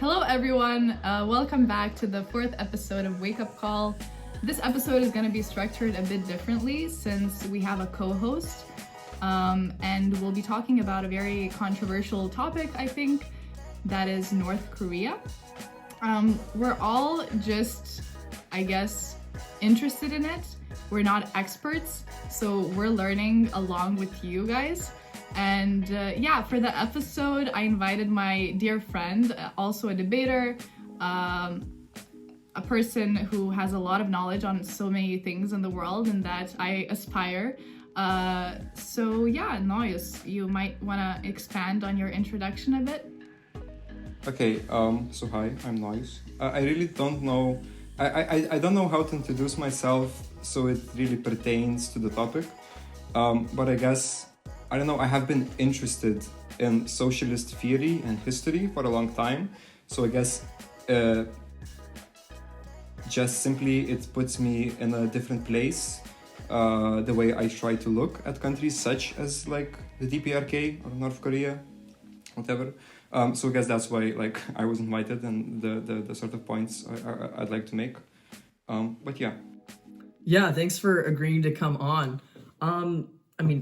Hello everyone, welcome back to the fourth episode of Wake Up Call. This episode is going to be structured a bit differently since we have a co-host, and we'll be talking about a very controversial topic, I think, that is North Korea. We're all just, I guess, interested in it. We're not experts, so we're learning along with you guys. And for the episode, I invited my dear friend, also a debater, a person who has a lot of knowledge on so many things in the world and that I aspire. Nojus, you might want to expand on your introduction a bit. Okay, so hi, I'm Nojus. I really don't know, I don't know how to introduce myself, so it really pertains to the topic. But I guess, I don't know, I have been interested in socialist theory and history for a long time. So I guess just simply it puts me in a different place, the way I try to look at countries such as like the DPRK or North Korea, whatever. So I guess that's why like I was invited and the sort of points I'd like to make. But yeah. Yeah, thanks for agreeing to come on.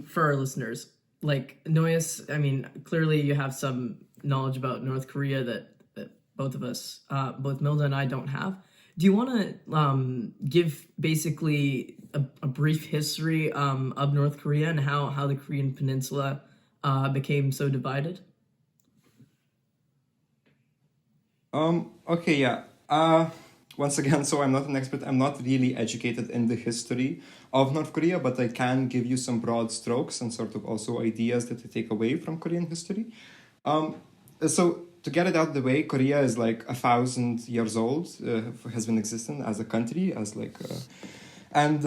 For our listeners, like Nojus, clearly you have some knowledge about North Korea that both of us, both Milda and I, don't have. Do you want to give basically a brief history of North Korea and how the Korean Peninsula became so divided? Okay, yeah. Once again, so I'm not an expert. I'm not really educated in the history of North Korea, but I can give you some broad strokes and sort of also ideas that I take away from Korean history. So to get it out of the way, Korea is like 1,000 years old, has been existing as a country, and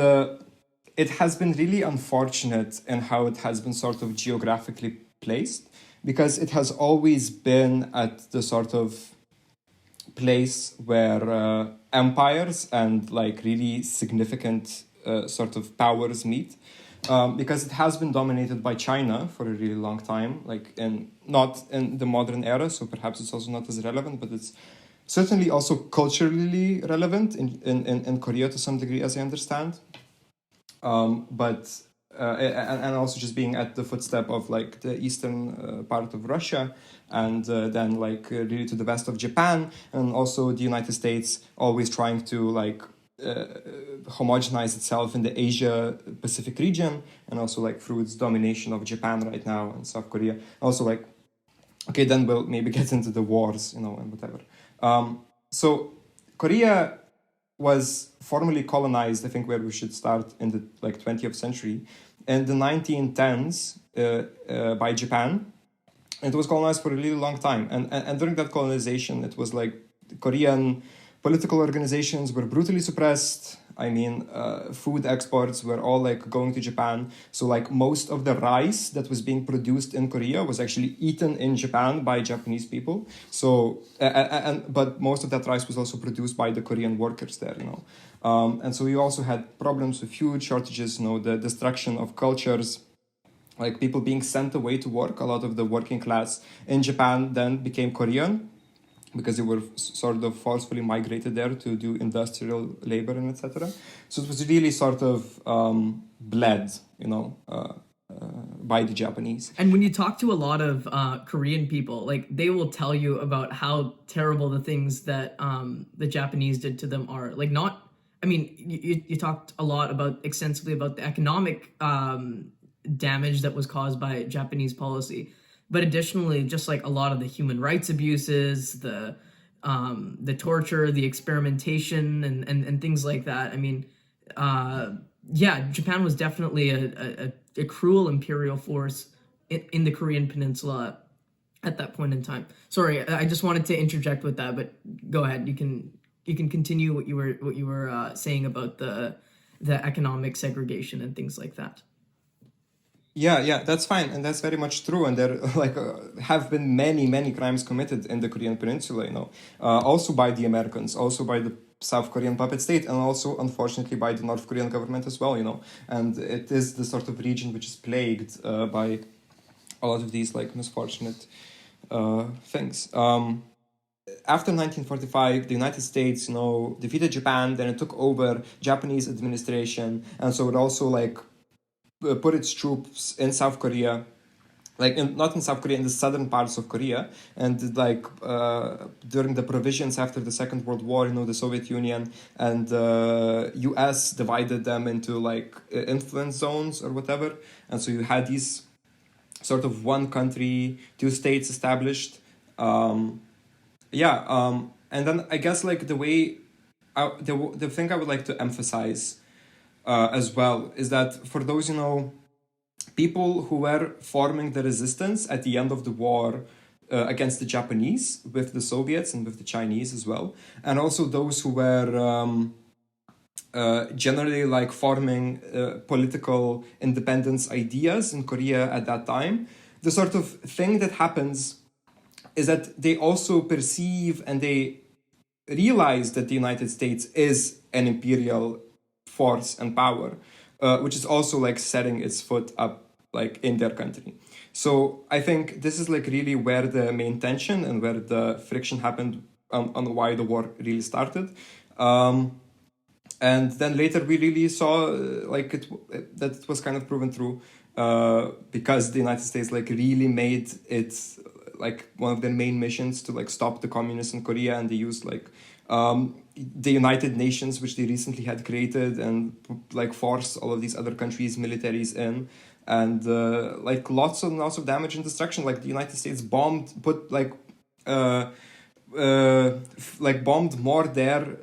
it has been really unfortunate in how it has been sort of geographically placed, because it has always been at the sort of place where empires and like really significant sort of powers meet, because it has been dominated by China for a really long time, not in the modern era, so perhaps it's also not as relevant, but it's certainly also culturally relevant in Korea to some degree, as I understand. And also just being at the footstep of like the eastern part of Russia, and then really to the west of Japan, and also the United States always trying to homogenize itself in the Asia Pacific region, and also like through its domination of Japan right now and South Korea. Also then we'll maybe get into the wars, and whatever. So Korea was formally colonized, I think, where we should start in the 20th century, in the 1910s by Japan. It was colonized for a really long time, and during that colonization, it was like the Korean political organizations were brutally suppressed. Food exports were all going to Japan. So most of the rice that was being produced in Korea was actually eaten in Japan by Japanese people. So, but most of that rice was also produced by the Korean workers there, and so you also had problems with huge shortages, the destruction of cultures, like people being sent away to work. A lot of the working class in Japan then became Korean, because they were sort of forcefully migrated there to do industrial labor and etc. So it was really sort of bled, by the Japanese. And when you talk to a lot of Korean people, they will tell you about how terrible the things that the Japanese did to them are. You talked a lot extensively about the economic damage that was caused by Japanese policy. But additionally, just a lot of the human rights abuses, the torture, the experimentation, and things like that. Japan was definitely a cruel imperial force in the Korean Peninsula at that point in time. Sorry, I just wanted to interject with that, but go ahead. You can continue what you were saying about the economic segregation and things like that. Yeah, that's fine, and that's very much true. And there have been many crimes committed in the Korean Peninsula, also by the Americans, also by the South Korean puppet state, and also unfortunately by the North Korean government as well, And it is the sort of region which is plagued by a lot of these misfortunate things. after 1945, the United States, defeated Japan, then it took over Japanese administration, and so it also like put its troops in South Korea, not in South Korea, in the southern parts of Korea, and during the provisions after the Second World War, the Soviet Union and U.S. divided them into influence zones or whatever, and so you had these sort of one country, two states established. And then I guess the thing I would like to emphasize as well is that for those people who were forming the resistance at the end of the war against the Japanese with the Soviets and with the Chinese as well, and also those who were generally forming political independence ideas in Korea at that time, the sort of thing that happens is that they also perceive and they realize that the United States is an imperial force and power, which is also setting its foot up in their country. So I think this is really where the main tension and where the friction happened on why the war really started. And then later we really saw that it was kind of proven true because the United States really made it one of their main missions to stop the communists in Korea, and they used the United Nations, which they recently had created, and forced all of these other countries' militaries in, and lots and lots of damage and destruction. The United States bombed more there.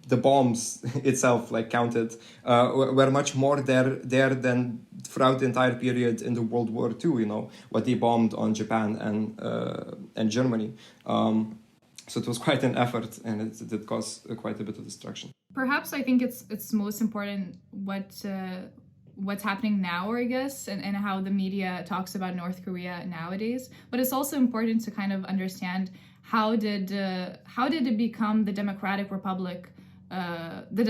The bombs itself counted were much more there than throughout the entire period in the World War II. What they bombed on Japan and Germany. So it was quite an effort, and it did cause quite a bit of destruction. Perhaps I think it's most important what's happening now, I guess, and how the media talks about North Korea nowadays. But it's also important to kind of understand how did it become the Democratic Republic, the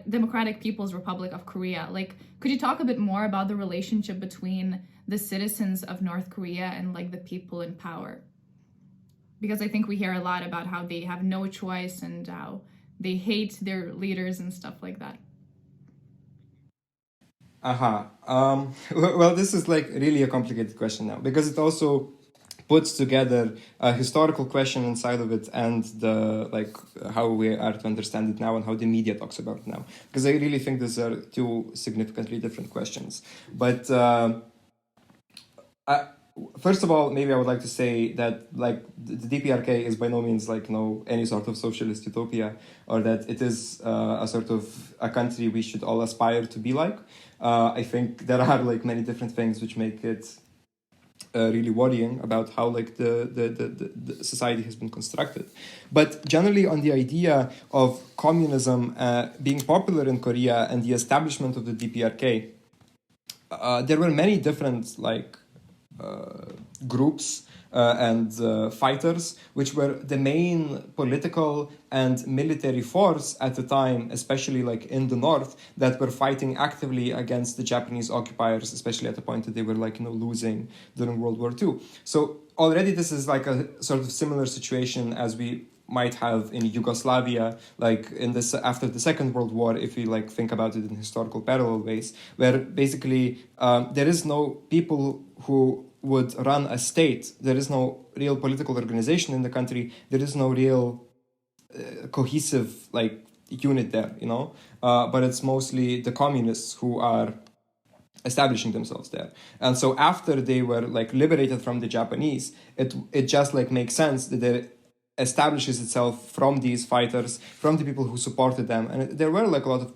Democratic People's Republic of Korea? Could you talk a bit more about the relationship between the citizens of North Korea and the people in power? Because I think we hear a lot about how they have no choice and how they hate their leaders and stuff like that. Well, this is really a complicated question now, because it also puts together a historical question inside of it and the how we are to understand it now and how the media talks about it now. Because I really think these are two significantly different questions. But first of all, maybe I would like to say that the DPRK is by no means any sort of socialist utopia, or that it is a sort of a country we should all aspire to be like. I think there are many different things which make it really worrying about how the society has been constructed. But generally on the idea of communism being popular in Korea and the establishment of the DPRK, there were many different groups and fighters, which were the main political and military force at the time, especially in the north, that were fighting actively against the Japanese occupiers, especially at the point that they were losing during World War II. So already this is a sort of similar situation as we might have in Yugoslavia, in this after the Second World War, if we think about it in historical parallel ways, where basically there is no people who would run a state. There is no real political organization in the country. There is no real cohesive unit there, but it's mostly the communists who are establishing themselves there. And so after they were liberated from the Japanese, it just makes sense that it establishes itself from these fighters, from the people who supported them. And there were a lot of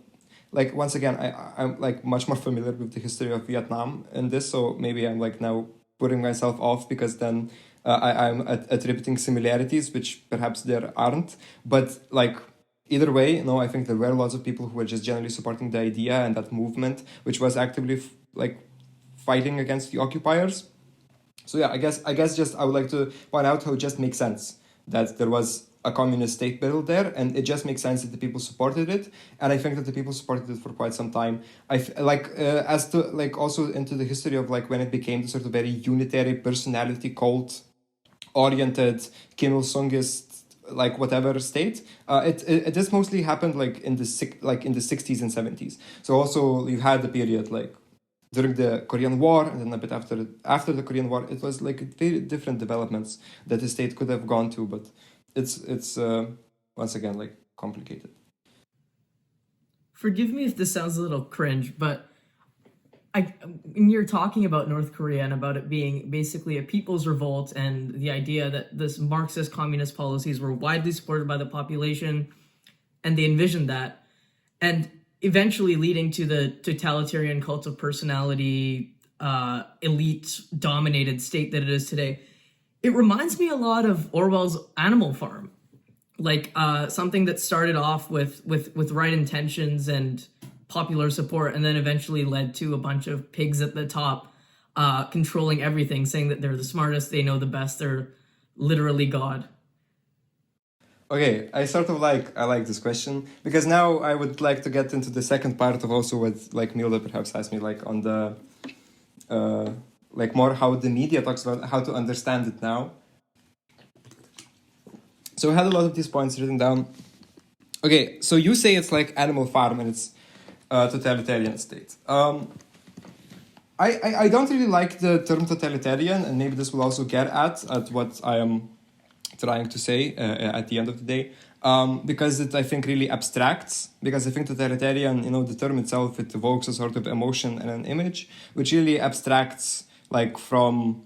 once again, I'm much more familiar with the history of Vietnam in this, so maybe I'm now putting myself off because then I'm attributing similarities which perhaps there aren't. But either way, I think there were lots of people who were just generally supporting the idea and that movement, which was actively fighting against the occupiers. So yeah, I guess just I would like to point out how it just makes sense that there was a communist state built there, and it just makes sense that the people supported it, and I think that the people supported it for quite some time. As to also into the history of when it became the sort of very unitary personality cult oriented Kim Il Sungist like whatever state. This mostly happened like in the 60s and 70s. So also you had the period like during the Korean War, and then a bit after the Korean War. It was like very different developments that the state could have gone to, but it's once again like complicated. Forgive me if this sounds a little cringe, but when you're talking about North Korea and about it being basically a people's revolt and the idea that this Marxist communist policies were widely supported by the population, and they envisioned that, and eventually leading to the totalitarian cult of personality, elite dominated state that it is today, it reminds me a lot of Orwell's Animal Farm. Like something that started off with right intentions and popular support, and then eventually led to a bunch of pigs at the top controlling everything, saying that they're the smartest, they know the best, they're literally God. Okay, I like this question, because now I would like to get into the second part of also what like Milda perhaps asked me, like on the like more how the media talks about how to understand it now. So I had a lot of these points written down. Okay, so you say it's like Animal Farm and it's totalitarian state. I don't really like the term totalitarian, and maybe this will also get at what I am trying to say at the end of the day, because it I think really abstracts. Because I think totalitarian, the term itself, it evokes a sort of emotion and an image, which really abstracts like from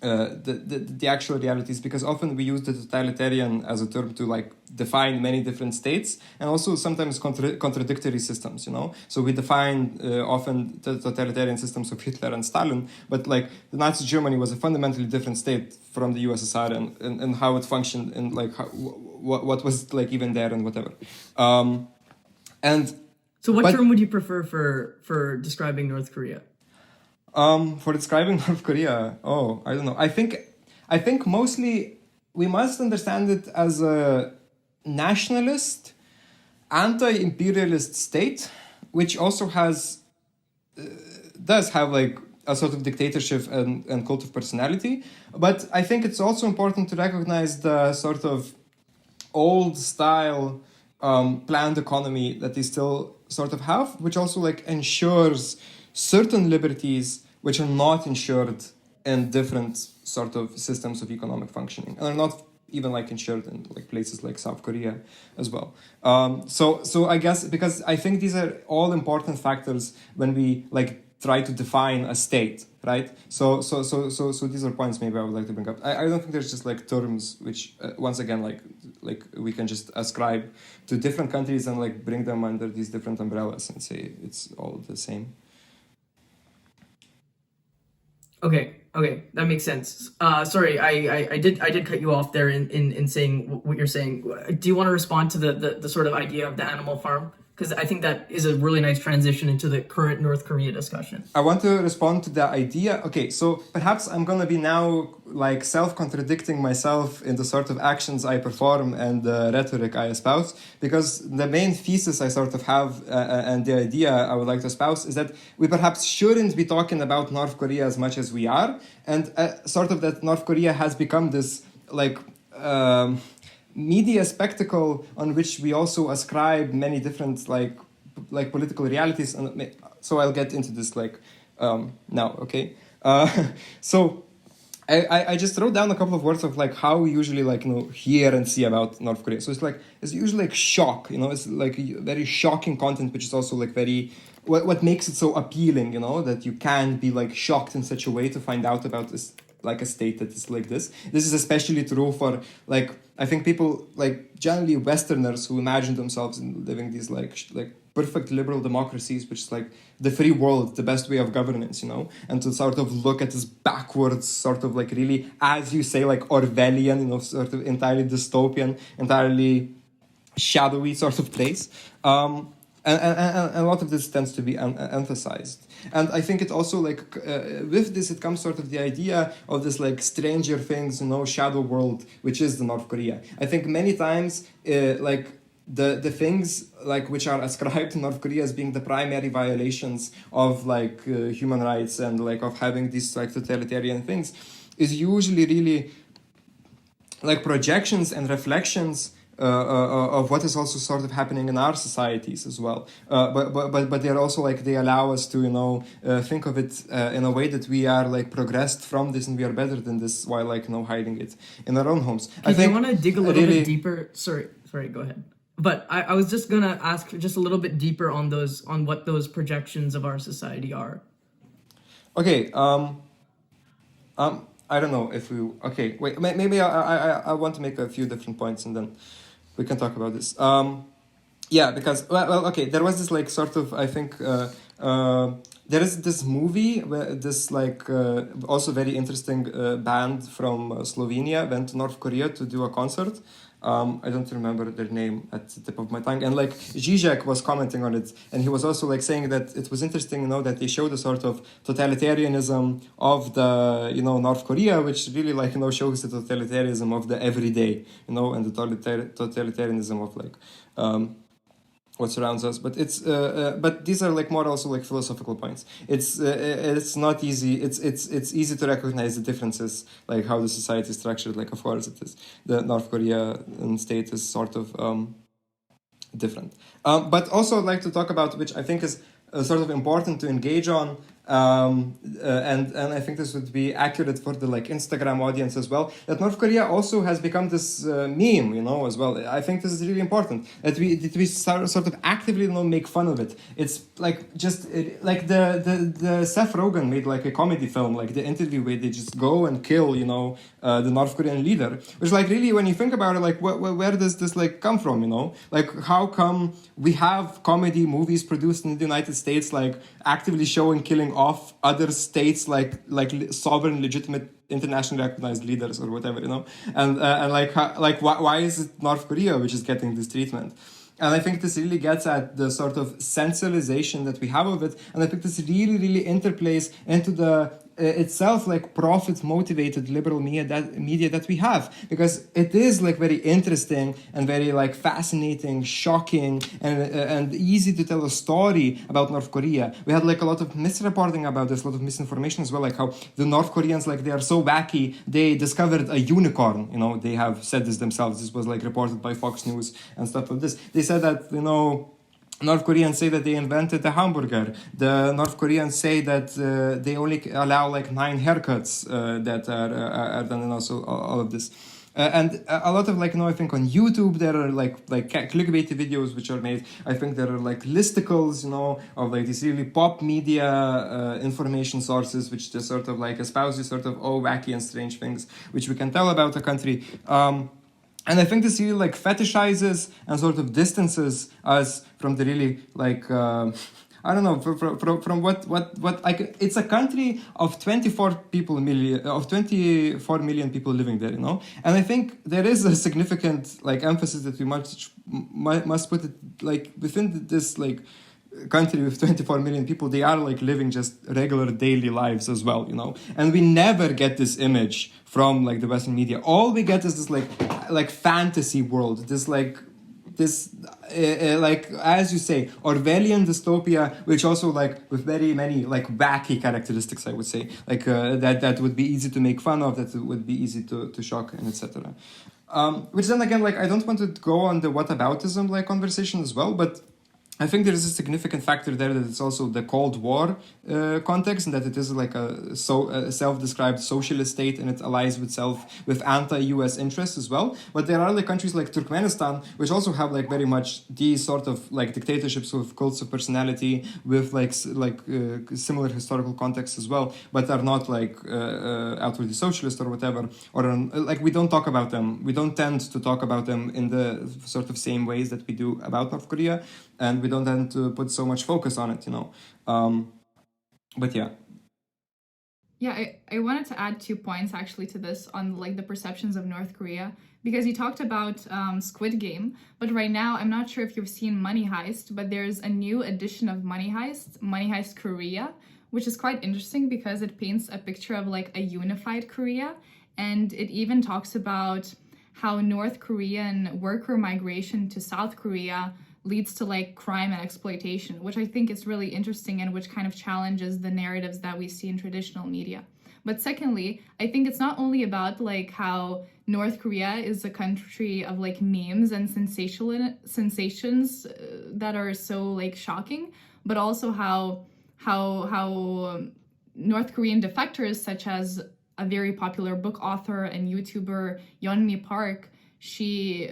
the actual realities, because often we use the totalitarian as a term to like define many different states, and also sometimes contradictory systems, So we define often the totalitarian systems of Hitler and Stalin, but like the Nazi Germany was a fundamentally different state from the USSR, and how it functioned, and like what was like even there and whatever. And so what term would you prefer for describing North Korea? For describing North Korea, I don't know. I think mostly we must understand it as a nationalist, anti-imperialist state, which also does have like a sort of dictatorship and cult of personality. But I think it's also important to recognize the sort of old style planned economy that they still sort of have, which also like ensures certain liberties which are not ensured in different sort of systems of economic functioning, and are not even like ensured in like places like South Korea as well. So I guess, because I think these are all important factors when we like try to define a state, right? So these are points maybe I would like to bring up. I don't think there's just like terms which once again like we can just ascribe to different countries and like bring them under these different umbrellas and say it's all the same. Okay, that makes sense. Sorry, I did cut you off there in saying what you're saying. Do you want to respond to the sort of idea of the Animal Farm? Because I think that is a really nice transition into the current North Korea discussion. I want to respond to the idea. Okay, so perhaps I'm going to be now like self-contradicting myself in the sort of actions I perform and the rhetoric I espouse, because the main thesis I sort of have and the idea I would like to espouse is that we perhaps shouldn't be talking about North Korea as much as we are, and sort of that North Korea has become this like media spectacle on which we also ascribe many different like political realities, and so I'll get into this like now. Okay, so I just wrote down a couple of words of like how we usually like hear and see about North Korea. So it's usually like shock, it's like very shocking content, which is also like very what makes it so appealing, that you can be like shocked in such a way to find out about this like a state that is like this. This is especially true for like I think people like generally Westerners who imagine themselves in living these like perfect liberal democracies, which is like the free world, the best way of governance, and to sort of look at this backwards sort of like really, as you say, like Orwellian, sort of entirely dystopian, entirely shadowy sort of place. And a lot of this tends to be emphasized. And I think it also like with this it comes sort of the idea of this like Stranger Things, shadow world, which is the North Korea. I think many times like the things like which are ascribed to North Korea as being the primary violations of like human rights and like of having these like totalitarian things is usually really like projections and reflections of what is also sort of happening in our societies as well. But they're also like they allow us to think of it in a way that we are like progressed from this and we are better than this, while like hiding it in our own homes. I think I want to dig a little bit deeper. Sorry, go ahead. But I was just gonna ask just a little bit deeper on what those projections of our society are. Okay. I don't know if we. Okay, wait. Maybe I want to make a few different points and then we can talk about this. Yeah, because okay. There was this like sort of I think there is this movie where this like also very interesting band from Slovenia went to North Korea to do a concert. I don't remember their name at the tip of my tongue. And like Zizek was commenting on it, and he was also like saying that it was interesting, that they showed a sort of totalitarianism of the, North Korea, which really like, shows the totalitarianism of the everyday, and the totalitarianism of like, what surrounds us, but it's but these are like more also like philosophical points. It's not easy. It's easy to recognize the differences, like how the society is structured. Like of course it is. The North Korean state is sort of different. But also I'd like to talk about, which I think is sort of important to engage on. And I think this would be accurate for the like Instagram audience as well, that North Korea also has become this meme, as well. I think this is really important that we sort of actively make fun of it. It's like just like the Seth Rogen made like a comedy film, like the interview where they just go and kill the North Korean leader, which like really when you think about it, like where does this like come from? Like how come we have comedy movies produced in the United States like actively showing killing off other states like sovereign, legitimate, internationally recognized leaders or whatever, and why is it North Korea which is getting this treatment? And I think this really gets at the sort of sensualization that we have of it, and I think this really, really interplays into the itself like profit-motivated liberal media that we have, because it is like very interesting and very like fascinating, shocking, and easy to tell a story about North Korea. We had like a lot of misreporting about this, a lot of misinformation as well, like how the North Koreans, like they are so wacky, they discovered a unicorn. They have said this themselves. This was like reported by Fox News and stuff like this. They said that North Koreans say that they invented the hamburger. The North Koreans say that they only allow like 9 haircuts that are done, and also all of this. And a lot of like, I think on YouTube there are like clickbaity videos which are made. I think there are like listicles, of like these really pop media information sources which just sort of like espouse these sort of wacky and strange things which we can tell about a country. And I think this really like fetishizes and sort of distances us from the really like I don't know from what like it's a country of 24 million people living there, and I think there is a significant like emphasis that we must put it like within this like country with 24 million people. They are like living just regular daily lives as well, and we never get this image from like the Western media. All we get is this like fantasy world, this like as you say, Orwellian dystopia, which also like with very many like wacky characteristics, I would say, like that would be easy to make fun of, that would be easy to shock, and etc. Which then again, like I don't want to go on the whataboutism like conversation as well, but I think there is a significant factor there that it's also the Cold War context, and that it is like a self-described socialist state, and it allies with anti-US interests as well. But there are like countries like Turkmenistan, which also have like very much these sort of like dictatorships with cults of personality, with like similar historical contexts as well, but are not like outwardly socialist or whatever. Or like we don't talk about them. We don't tend to talk about them in the sort of same ways that we do about North Korea. And we don't tend to put so much focus on it, But yeah. Yeah, I wanted to add 2 points actually to this on like the perceptions of North Korea, because you talked about Squid Game, but right now I'm not sure if you've seen Money Heist, but there's a new edition of Money Heist Korea, which is quite interesting because it paints a picture of like a unified Korea, and it even talks about how North Korean worker migration to South Korea leads to like crime and exploitation, which I think is really interesting and which kind of challenges the narratives that we see in traditional media. But secondly, I think it's not only about like how North Korea is a country of like memes and sensations that are so like shocking, but also how North Korean defectors, such as a very popular book author and YouTuber Yeonmi Park, she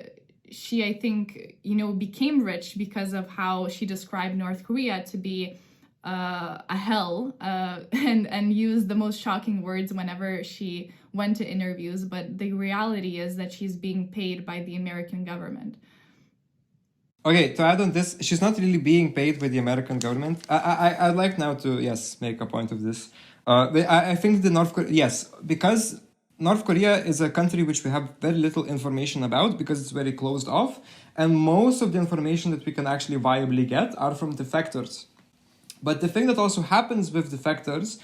I think, you know, became rich because of how she described North Korea to be a hell, and used the most shocking words whenever she went to interviews. But the reality is that she's being paid by the American government. Okay, to add on this, she's not really being paid by the American government. I'd like now to, yes, make a point of this. I think the yes, because North Korea is a country which we have very little information about because it's very closed off, and most of the information that we can actually viably get are from defectors. But the thing that also happens with defectors,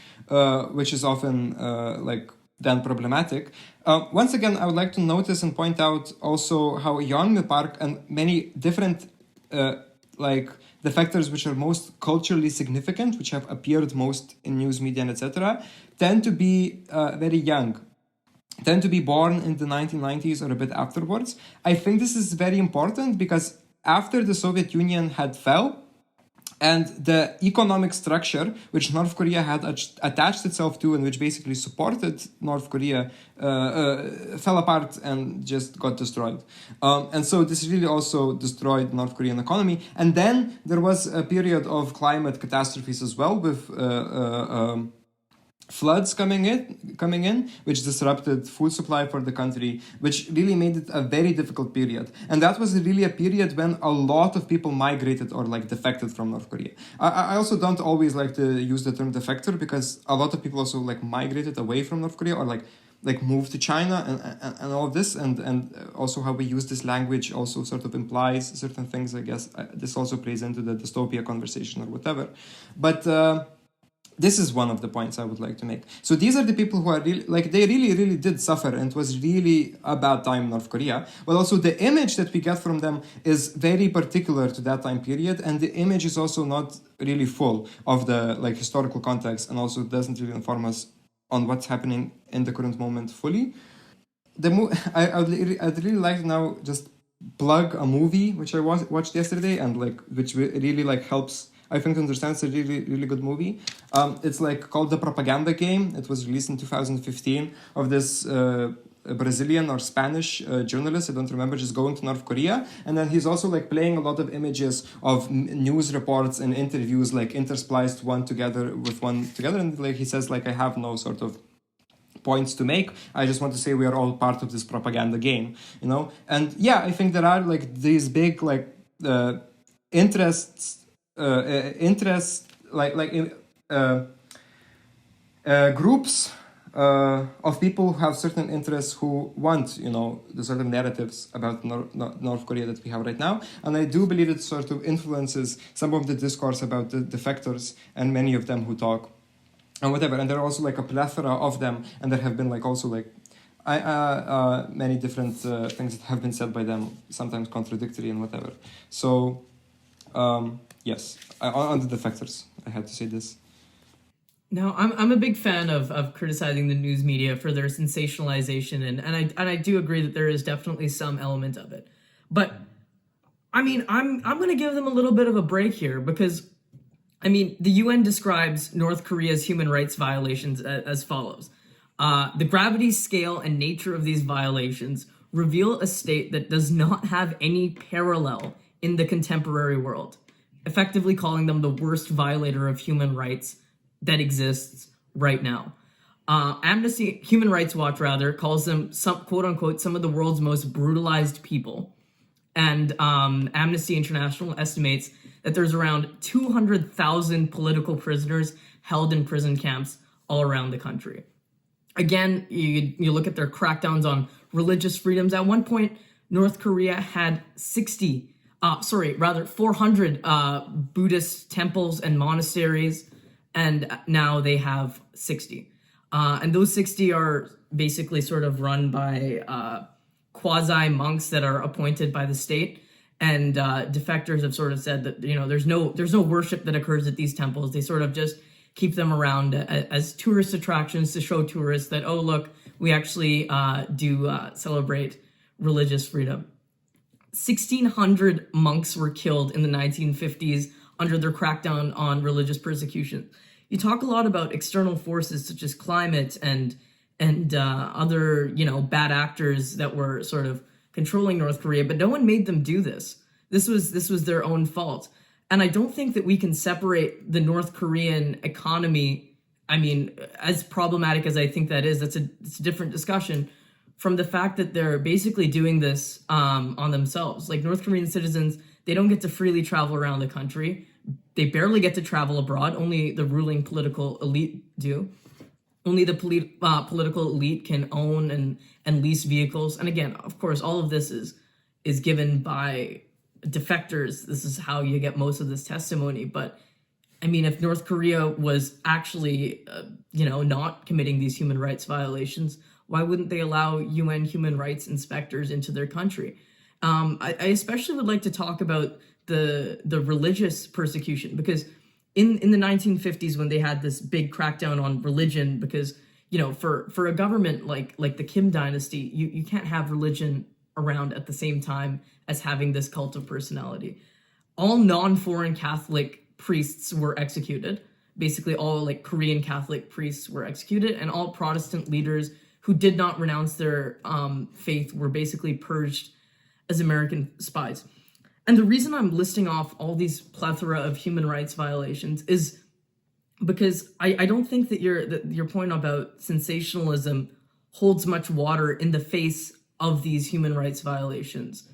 which is often like then problematic, once again, I would like to notice and point out also how Yeonmi Park and many different like defectors which are most culturally significant, which have appeared most in news media and etc., tend to be very young, tend to be born in the 1990s or a bit afterwards. I think this is very important because after the Soviet Union had fell, and the economic structure which North Korea had attached itself to and which basically supported North Korea fell apart and just got destroyed. And so this really also destroyed North Korean economy. And then there was a period of climate catastrophes as well with floods coming in, which disrupted food supply for the country, which really made it a very difficult period. And that was really a period when a lot of people migrated or like defected from North Korea. I also don't always like to use the term defector because a lot of people also like migrated away from North Korea or like moved to China and all of this, and also how we use this language also sort of implies certain things. I guess this also plays into the dystopia conversation or whatever. But this is one of the points I would like to make. So these are the people who are really, like, they really did suffer, and it was really a bad time in North Korea. But also the image that we get from them is very particular to that time period, and the image is also not really full of the like historical context, and also doesn't really inform us on what's happening in the current moment fully. I'd really like to now just plug a movie which I watched yesterday, and like which really like helps, I think, to understand. It's a really good movie. It's like called The Propaganda Game. It was released in 2015 of this Brazilian or Spanish journalist, I don't remember, just going to North Korea. And then he's also like playing a lot of images of news reports and interviews, like interspliced one together. And like he says, like, I have no sort of points to make. I just want to say we are all part of this propaganda game, you know? And yeah, I think there are like these big like groups of people who have certain interests who want, you know, the sort of narratives about North Korea that we have right now. And I do believe it sort of influences some of the discourse about the defectors and many of them who talk and whatever. And there are also like a plethora of them, and there have been like also like many different things that have been said by them, sometimes contradictory and whatever. So yes, on the defectors, I had to say this. No, I'm a big fan of criticizing the news media for their sensationalization, and I do agree that there is definitely some element of it. But I mean, I'm going to give them a little bit of a break here because I mean, the UN describes North Korea's human rights violations as follows. The gravity, scale, and nature of these violations reveal a state that does not have any parallel in the contemporary world, effectively calling them the worst violator of human rights that exists right now. Human Rights Watch calls them quote unquote some of the world's most brutalized people. And Amnesty International estimates that there's around 200,000 political prisoners held in prison camps all around the country. Again, you look at their crackdowns on religious freedoms. At one point, North Korea had 400 Buddhist temples and monasteries, and now they have 60. And those 60 are basically sort of run by quasi-monks that are appointed by the state. And defectors have sort of said that, you know, there's no worship that occurs at these temples. They sort of just keep them around as tourist attractions to show tourists that, oh, look, we actually do celebrate religious freedom. 1,600 monks were killed in the 1950s under their crackdown on religious persecution. You talk a lot about external forces such as climate and other, bad actors that were sort of controlling North Korea, but no one made them do this. This was their own fault. And I don't think that we can separate the North Korean economy, I mean, as problematic as I think that is, it's a different discussion, from the fact that they're basically doing this on themselves. Like, North Korean citizens, they don't get to freely travel around the country. They barely get to travel abroad. Only the ruling political elite do. Only the political elite can own and lease vehicles. And again, of course, all of this is given by defectors. This is how you get most of this testimony. But I mean, if North Korea was actually, not committing these human rights violations, why wouldn't they allow UN human rights inspectors into their country? I especially would like to talk about the religious persecution, because in the 1950s, when they had this big crackdown on religion, because for a government like the Kim dynasty, you can't have religion around at the same time as having this cult of personality. All non-foreign Catholic priests were executed. Basically, all Korean Catholic priests were executed, and all Protestant leaders who did not renounce their faith were basically purged as American spies. And the reason I'm listing off all these plethora of human rights violations is because I don't think that your point about sensationalism holds much water in the face of these human rights violations.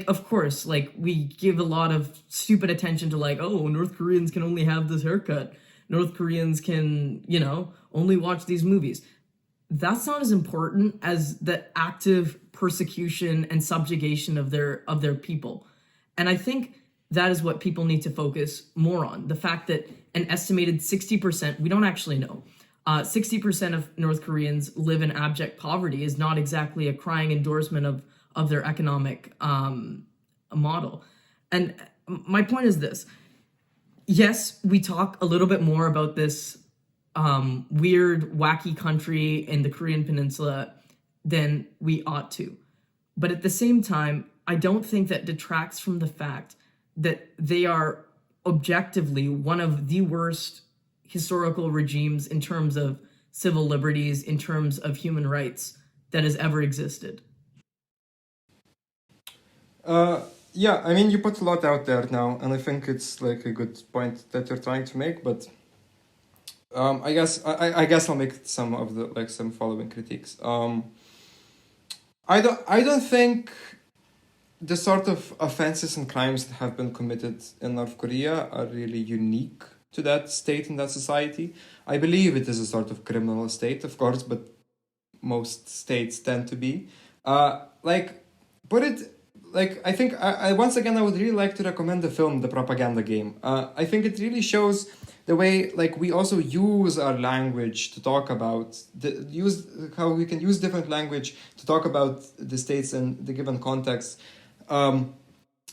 Of course, we give a lot of stupid attention to North Koreans can only have this haircut. North Koreans can, only watch these movies. That's not as important as the active persecution and subjugation of their people. And I think that is what people need to focus more on. The fact that an estimated 60%, we don't actually know, 60% of North Koreans live in abject poverty is not exactly a crying endorsement of their economic model. And my point is this. Yes, we talk a little bit more about this weird, wacky country in the Korean Peninsula than we ought to. But at the same time, I don't think that detracts from the fact that they are objectively one of the worst historical regimes in terms of civil liberties, in terms of human rights that has ever existed. Yeah, I mean, you put a lot out there now, and I think it's a good point that you're trying to make, but I guess I'll make some of the some following critiques. I don't think the sort of offenses and crimes that have been committed in North Korea are really unique to that state and that society. I believe it is a sort of criminal state, of course, but most states tend to be. I think I once again I would really like to recommend the film The Propaganda Game. I think it really shows the way we also use our language to talk about how we can use different language to talk about the states in the given context,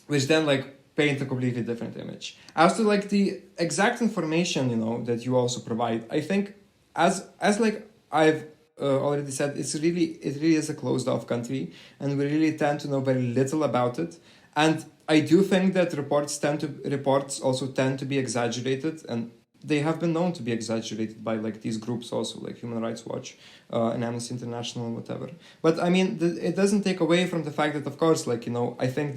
which then paint a completely different image. As to the exact information that you also provide, I think as I've already said, it really is a closed off country, and we really tend to know very little about it. And I do think that reports also tend to be exaggerated, and they have been known to be exaggerated by these groups also, Human Rights Watch and Amnesty International and whatever. But I mean, it doesn't take away from the fact that, of course, I think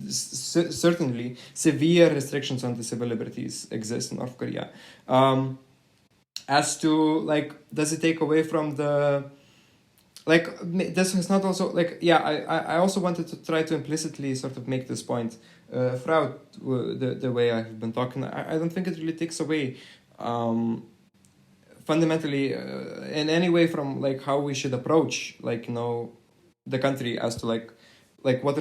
certainly severe restrictions on the civil liberties exist in North Korea. As to does it take away from the this is not also I also wanted to try to implicitly sort of make this point throughout the way I've been talking. I don't think it really takes away fundamentally in any way from how we should approach the country as to what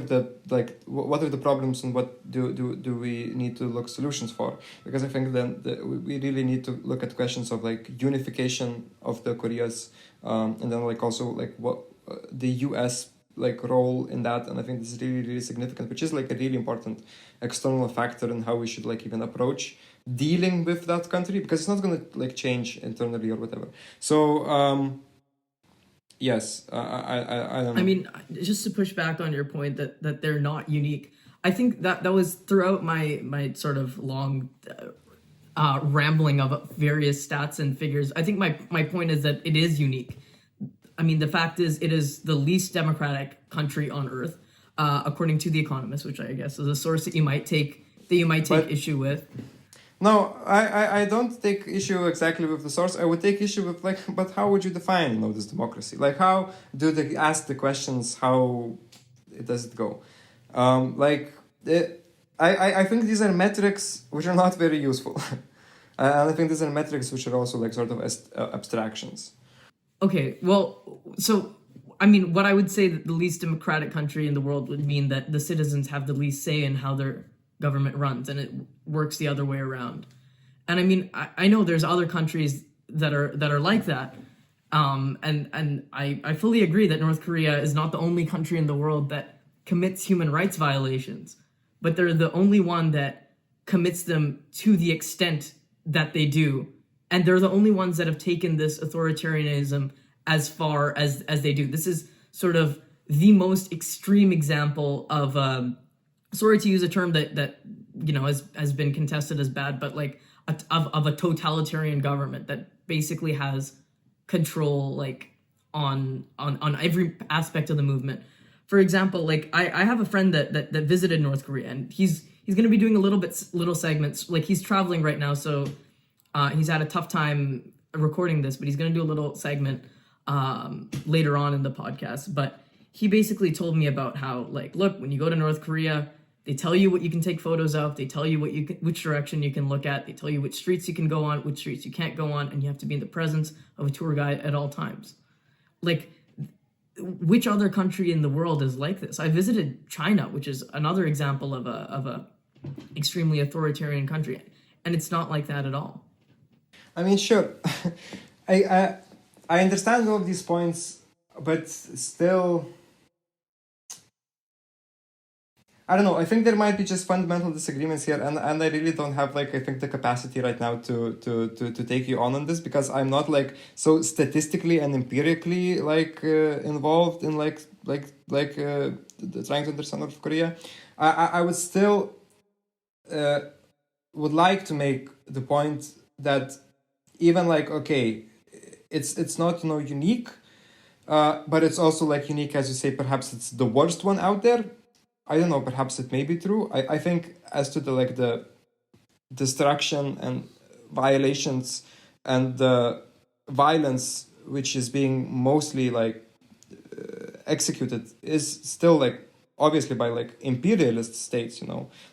are the problems and what do we need to look solutions for? Because I think then we really need to look at questions of unification of the Koreas, and then also what the U.S. like role in that, and I think this is really, really significant, which is like a really important external factor in how we should like even approach dealing with that country, because it's not going to like change internally or whatever. So yes, I don't know. I mean, just to push back on your point that they're not unique, I think that was throughout my sort of long rambling of various stats and figures. I think my point is that it is unique. I mean, the fact is, it is the least democratic country on earth, according to The Economist, which I guess is a source that you might take But- issue with. No, I don't take issue exactly with the source. I would take issue with like, but how would you define this democracy? Like, how do they ask the questions? How does it go? I think these are metrics which are not very useful, and I think these are metrics which are also like sort of abstractions. Okay, well, so I mean, what I would say that the least democratic country in the world would mean that the citizens have the least say in how their government runs, and it works the other way around. And I mean, I know there's other countries that are like that, and I fully agree that North Korea is not the only country in the world that commits human rights violations, but they're the only one that commits them to the extent that they do, and they're the only ones that have taken this authoritarianism as far as they do. This is sort of the most extreme example of sorry to use a term that has been contested as bad, but like of a totalitarian government that basically has control like on every aspect of the movement. For example, like I have a friend that visited North Korea, and he's going to be doing little segments. Like, he's traveling right now, so he's had a tough time recording this, but he's going to do a little segment later on in the podcast. But he basically told me about how, like, look, when you go to North Korea, they tell you what you can take photos of, they tell you which direction you can look at, they tell you which streets you can go on, which streets you can't go on, and you have to be in the presence of a tour guide at all times. Like, which other country in the world is like this? I visited China, which is another example of a extremely authoritarian country, and it's not like that at all. I mean, sure, I understand all of these points, but still, I don't know. I think there might be just fundamental disagreements here, and I really don't have like, I think, the capacity right now to take you on this, because I'm not like so statistically and empirically like involved in like trying to understand North Korea. I would still would like to make the point that even like, okay, it's not unique, but it's also like unique, as you say. Perhaps it's the worst one out there. I don't know, perhaps it may be true. I think as to the destruction and violations and the violence which is being mostly executed is still obviously by imperialist states,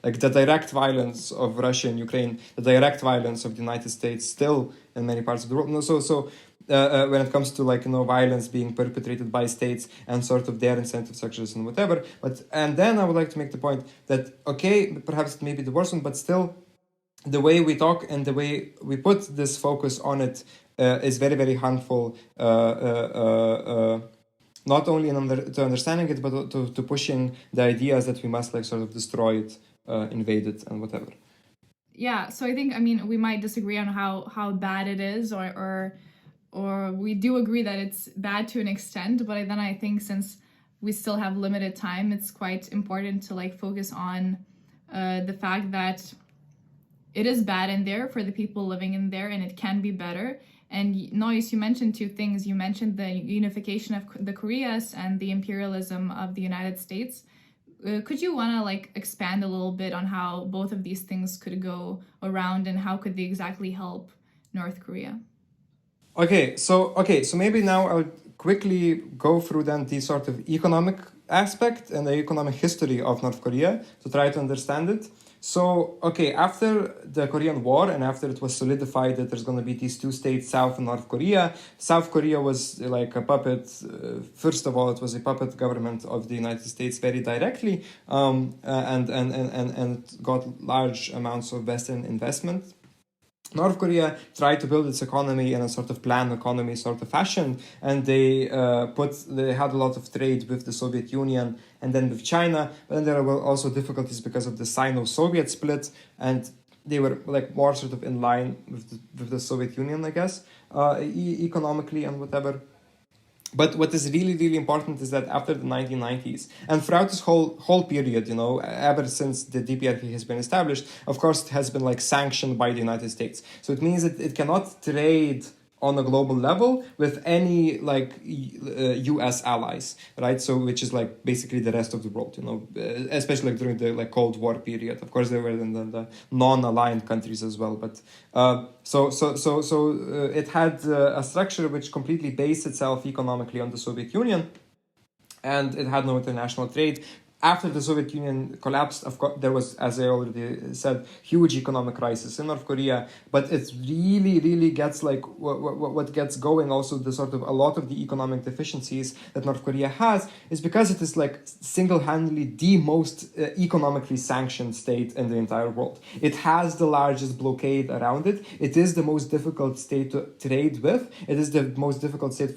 like the direct violence of Russia and Ukraine, the direct violence of the United States still in many parts of the world. When it comes to violence being perpetrated by states and sort of their incentive structures and whatever. And then I would like to make the point that, okay, perhaps it may be the worst one, but still the way we talk and the way we put this focus on it is very, very harmful, not only to understanding it, but to pushing the ideas that we must sort of destroy it, invade it, and whatever. Yeah, so I think, we might disagree on how bad it is, or we do agree that it's bad to an extent, but then I think since we still have limited time, it's quite important to focus on the fact that it is bad in there for the people living in there, and it can be better. And Nojus, you mentioned two things. You mentioned the unification of the Koreas and the imperialism of the United States. Could you want to expand a little bit on how both of these things could go around, and how could they exactly help North Korea? Okay, so maybe now I'll quickly go through then the sort of economic aspect and the economic history of North Korea to try to understand it. So, after the Korean War and after it was solidified that there's going to be these two states, South and North Korea, South Korea was like a puppet. First of all, it was a puppet government of the United States very directly, and got large amounts of Western investment. North Korea tried to build its economy in a sort of planned economy sort of fashion, and they had a lot of trade with the Soviet Union and then with China. But then there were also difficulties because of the Sino-Soviet split, and they were like more sort of in line with the Soviet Union, I guess, economically and whatever. But what is really, really important is that after the 1990s, and throughout this whole period, you know, ever since the DPRK has been established, of course, it has been like sanctioned by the United States. So it means that it cannot trade on a global level with any like US allies, right? So which is like basically the rest of the world, you know, especially like during the like Cold War period. Of course, there were in the non-aligned countries as well, but it had a structure which completely based itself economically on the Soviet Union, and it had no international trade. After the Soviet Union collapsed, of course, there was, as I already said, huge economic crisis in North Korea. But it really, really gets like what gets going. Also, the sort of a lot of the economic deficiencies that North Korea has is because it is like single-handedly the most economically sanctioned state in the entire world. It has the largest blockade around it. It is the most difficult state to trade with. It is the most difficult state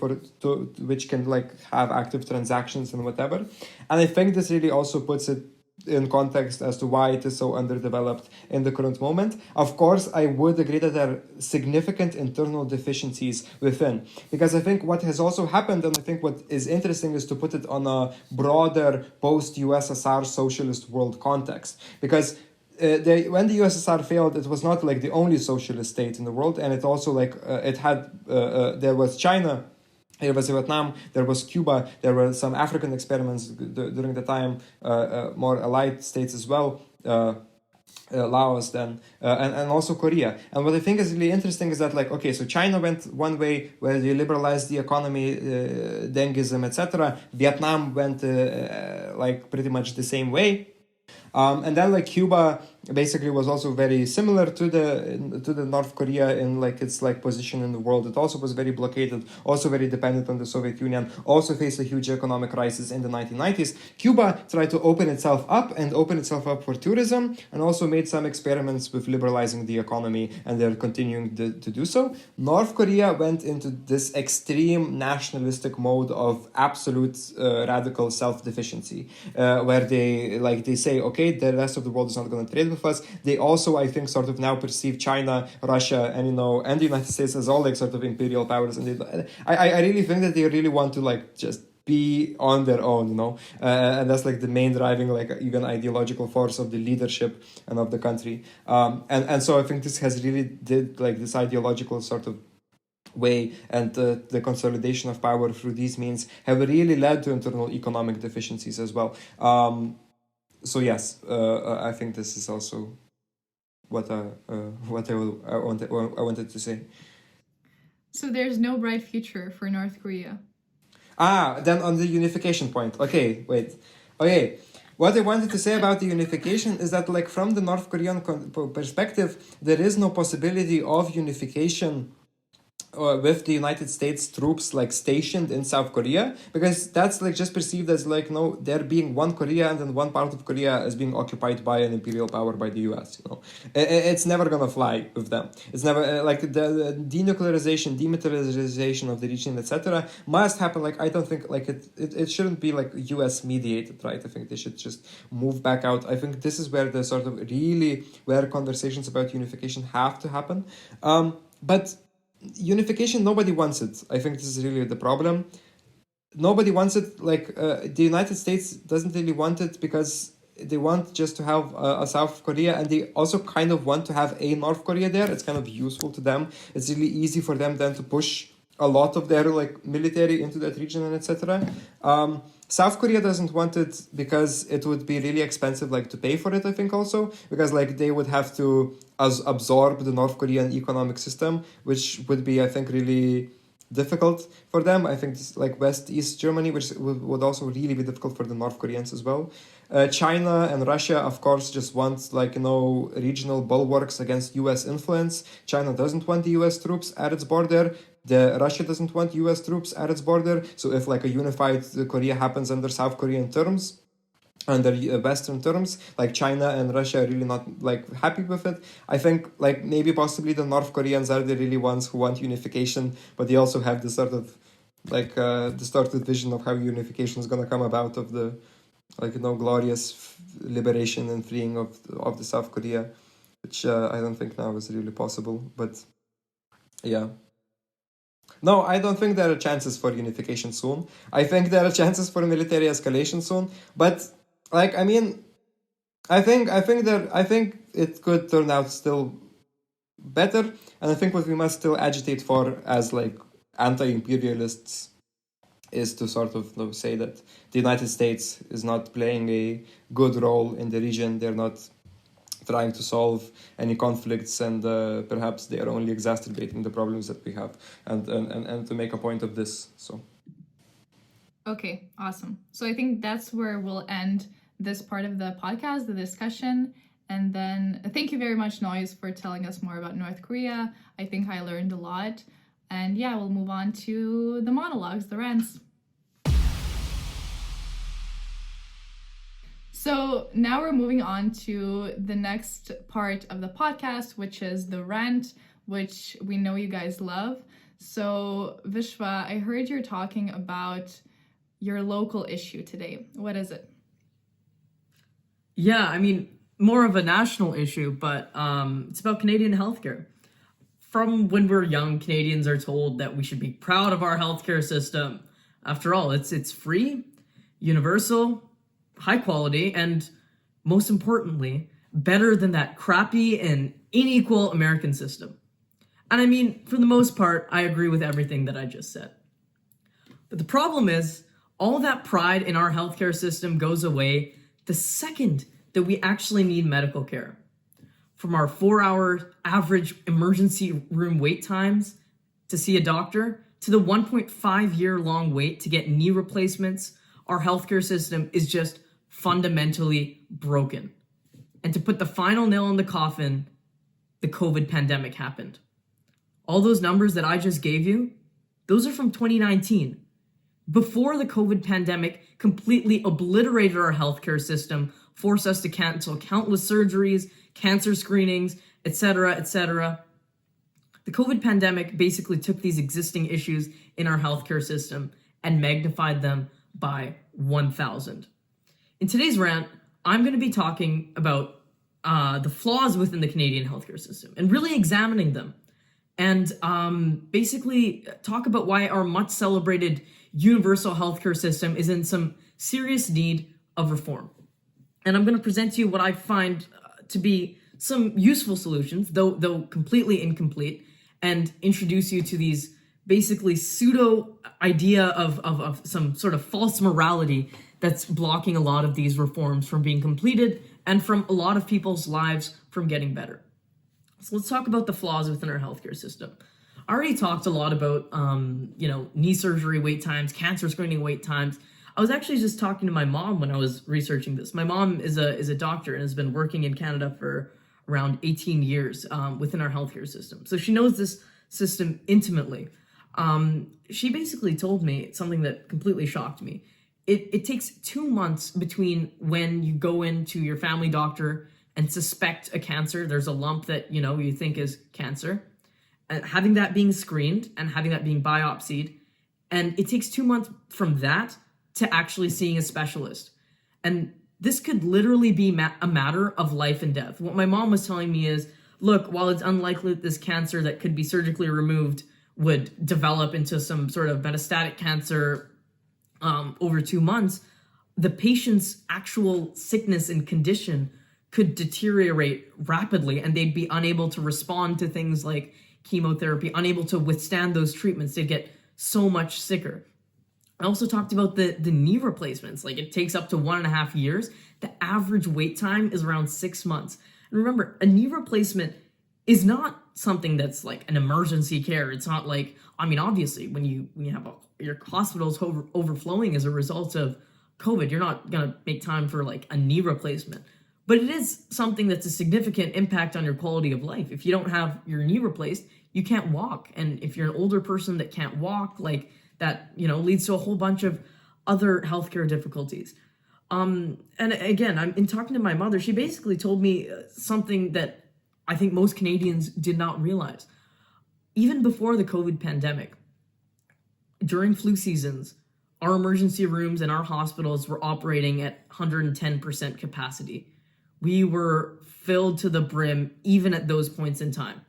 which can like have active transactions and whatever. And I think this really also puts it in context as to why it is so underdeveloped in the current moment. Of course, I would agree that there are significant internal deficiencies within, because I think what has also happened, and I think what is interesting, is to put it on a broader post-USSR socialist world context, because when the USSR failed, it was not like the only socialist state in the world, and it also like there was China, there was Vietnam, there was Cuba, there were some African experiments during the time, more allied states as well, Laos then, and also Korea. And what I think is really interesting is that, like, okay, so China went one way where they liberalized the economy, Dengism, etc. Vietnam went like pretty much the same way. And then like Cuba basically was also very similar to the North Korea in like its like position in the world. It also was very blockaded, also very dependent on the Soviet Union, also faced a huge economic crisis in the 1990s. Cuba tried to open itself up for tourism, and also made some experiments with liberalizing the economy, and they're continuing to do so. North Korea went into this extreme nationalistic mode of absolute radical self-deficiency, where they say, okay, the rest of the world is not going to trade with us. They also, I think, sort of now perceive China, Russia, and and the United States as all like sort of imperial powers. And I really think that they really want to like just be on their own, and that's like the main driving, like even ideological force of the leadership and of the country. And so I think this has really did like this ideological sort of way, and the consolidation of power through these means have really led to internal economic deficiencies as well. So yes, I think this is also what I wanted to say. So there's no bright future for North Korea. Then on the unification point. Okay, wait. Okay, what I wanted to say about the unification is that, like, from the North Korean perspective, there is no possibility of unification with the United States troops like stationed in South Korea, because that's like just perceived as like, no, there being one Korea, and then one part of Korea is being occupied by an imperial power, by the US. It's never gonna fly with them. It's never like the denuclearization, demilitarization of the region, etc. must happen. Like, I don't think like it shouldn't be like US mediated, right? I think they should just move back out. I think this is where the sort of really where conversations about unification have to happen. But unification, nobody wants it. I think this is really the problem. Nobody wants it. Like the United States doesn't really want it because they want just to have a South Korea, and they also kind of want to have a North Korea there. It's kind of useful to them. It's really easy for them then to push a lot of their like military into that region and etc. South Korea doesn't want it because it would be really expensive, like, to pay for it, I think, also, because like they would have to absorb the North Korean economic system, which would be, I think, really difficult for them. I think this, like West-East Germany, which would also really be difficult for the North Koreans as well. China and Russia, of course, just want like, regional bulwarks against US influence. China doesn't want the US troops at its border. Russia doesn't want US troops at its border. So if like a unified Korea happens under South Korean terms, under Western terms. Like China and Russia are really not like happy with it. I think like maybe possibly the North Koreans are the really ones who want unification, but they also have this sort of like distorted vision of how unification is gonna come about of the like glorious liberation and freeing of the South Korea, which I don't think now is really possible. But yeah. No, I don't think there are chances for unification soon. I think there are chances for military escalation soon. But like I mean, I think it could turn out still better, and I think what we must still agitate for as like anti-imperialists is to sort of say that the United States is not playing a good role in the region. They're not trying to solve any conflicts, and perhaps they are only exacerbating the problems that we have, and to make a point of this. So Okay, awesome. So I think that's where we'll end this part of the podcast, the discussion. And then thank you very much, Nojus, for telling us more about North Korea. I think I learned a lot. And yeah, we'll move on to the monologues, the rants. So now we're moving on to the next part of the podcast, which is the rant, which we know you guys love. So Vishwa, I heard you're talking about your local issue today. What is it? Yeah, I mean, more of a national issue, but it's about Canadian healthcare. From when we're young, Canadians are told that we should be proud of our healthcare system. After all, it's free, universal, high quality, and most importantly, better than that crappy and unequal American system. And I mean, for the most part, I agree with everything that I just said. But the problem is, all that pride in our healthcare system goes away the second that we actually need medical care. From our 4-hour average emergency room wait times to see a doctor, to the 1.5-year long wait to get knee replacements, our healthcare system is just fundamentally broken. And to put the final nail in the coffin, the COVID pandemic happened. All those numbers that I just gave you, those are from 2019. Before the COVID pandemic completely obliterated our healthcare system, forced us to cancel countless surgeries, cancer screenings, etc., etc. The COVID pandemic basically took these existing issues in our healthcare system and magnified them by 1,000. In today's rant, I'm going to be talking about the flaws within the Canadian healthcare system and really examining them, and basically talk about why our much celebrated universal healthcare system is in some serious need of reform. And I'm going to present to you what I find to be some useful solutions, though completely incomplete, and introduce you to these basically pseudo idea of some sort of false morality that's blocking a lot of these reforms from being completed and from a lot of people's lives from getting better. So let's talk about the flaws within our healthcare system. I already talked a lot about, knee surgery wait times, cancer screening wait times. I was actually just talking to my mom when I was researching this. My mom is a doctor and has been working in Canada for around 18 years within our healthcare system. So she knows this system intimately. She basically told me something that completely shocked me. It takes 2 months between when you go into your family doctor and suspect a cancer. There's a lump that, you think is cancer. And having that being screened and having that being biopsied. And it takes 2 months from that to actually seeing a specialist. And this could literally be a matter of life and death. What my mom was telling me is, look, while it's unlikely that this cancer that could be surgically removed would develop into some sort of metastatic cancer over 2 months, the patient's actual sickness and condition could deteriorate rapidly, and they'd be unable to respond to things like chemotherapy, unable to withstand those treatments. They'd get so much sicker. I also talked about the knee replacements. Like, it takes up to 1.5 years. The average wait time is around 6 months. And remember, a knee replacement is not something that's like an emergency care. It's not like, obviously, when you have your hospitals overflowing as a result of COVID, you're not gonna make time for like a knee replacement. But it is something that's a significant impact on your quality of life. If you don't have your knee replaced, you can't walk. And if you're an older person that can't walk, like that, leads to a whole bunch of other healthcare difficulties. And again, I'm in talking to my mother, she basically told me something that I think most Canadians did not realize. Even before the COVID pandemic, during flu seasons, our emergency rooms and our hospitals were operating at 110% capacity. We were filled to the brim even at those points in time.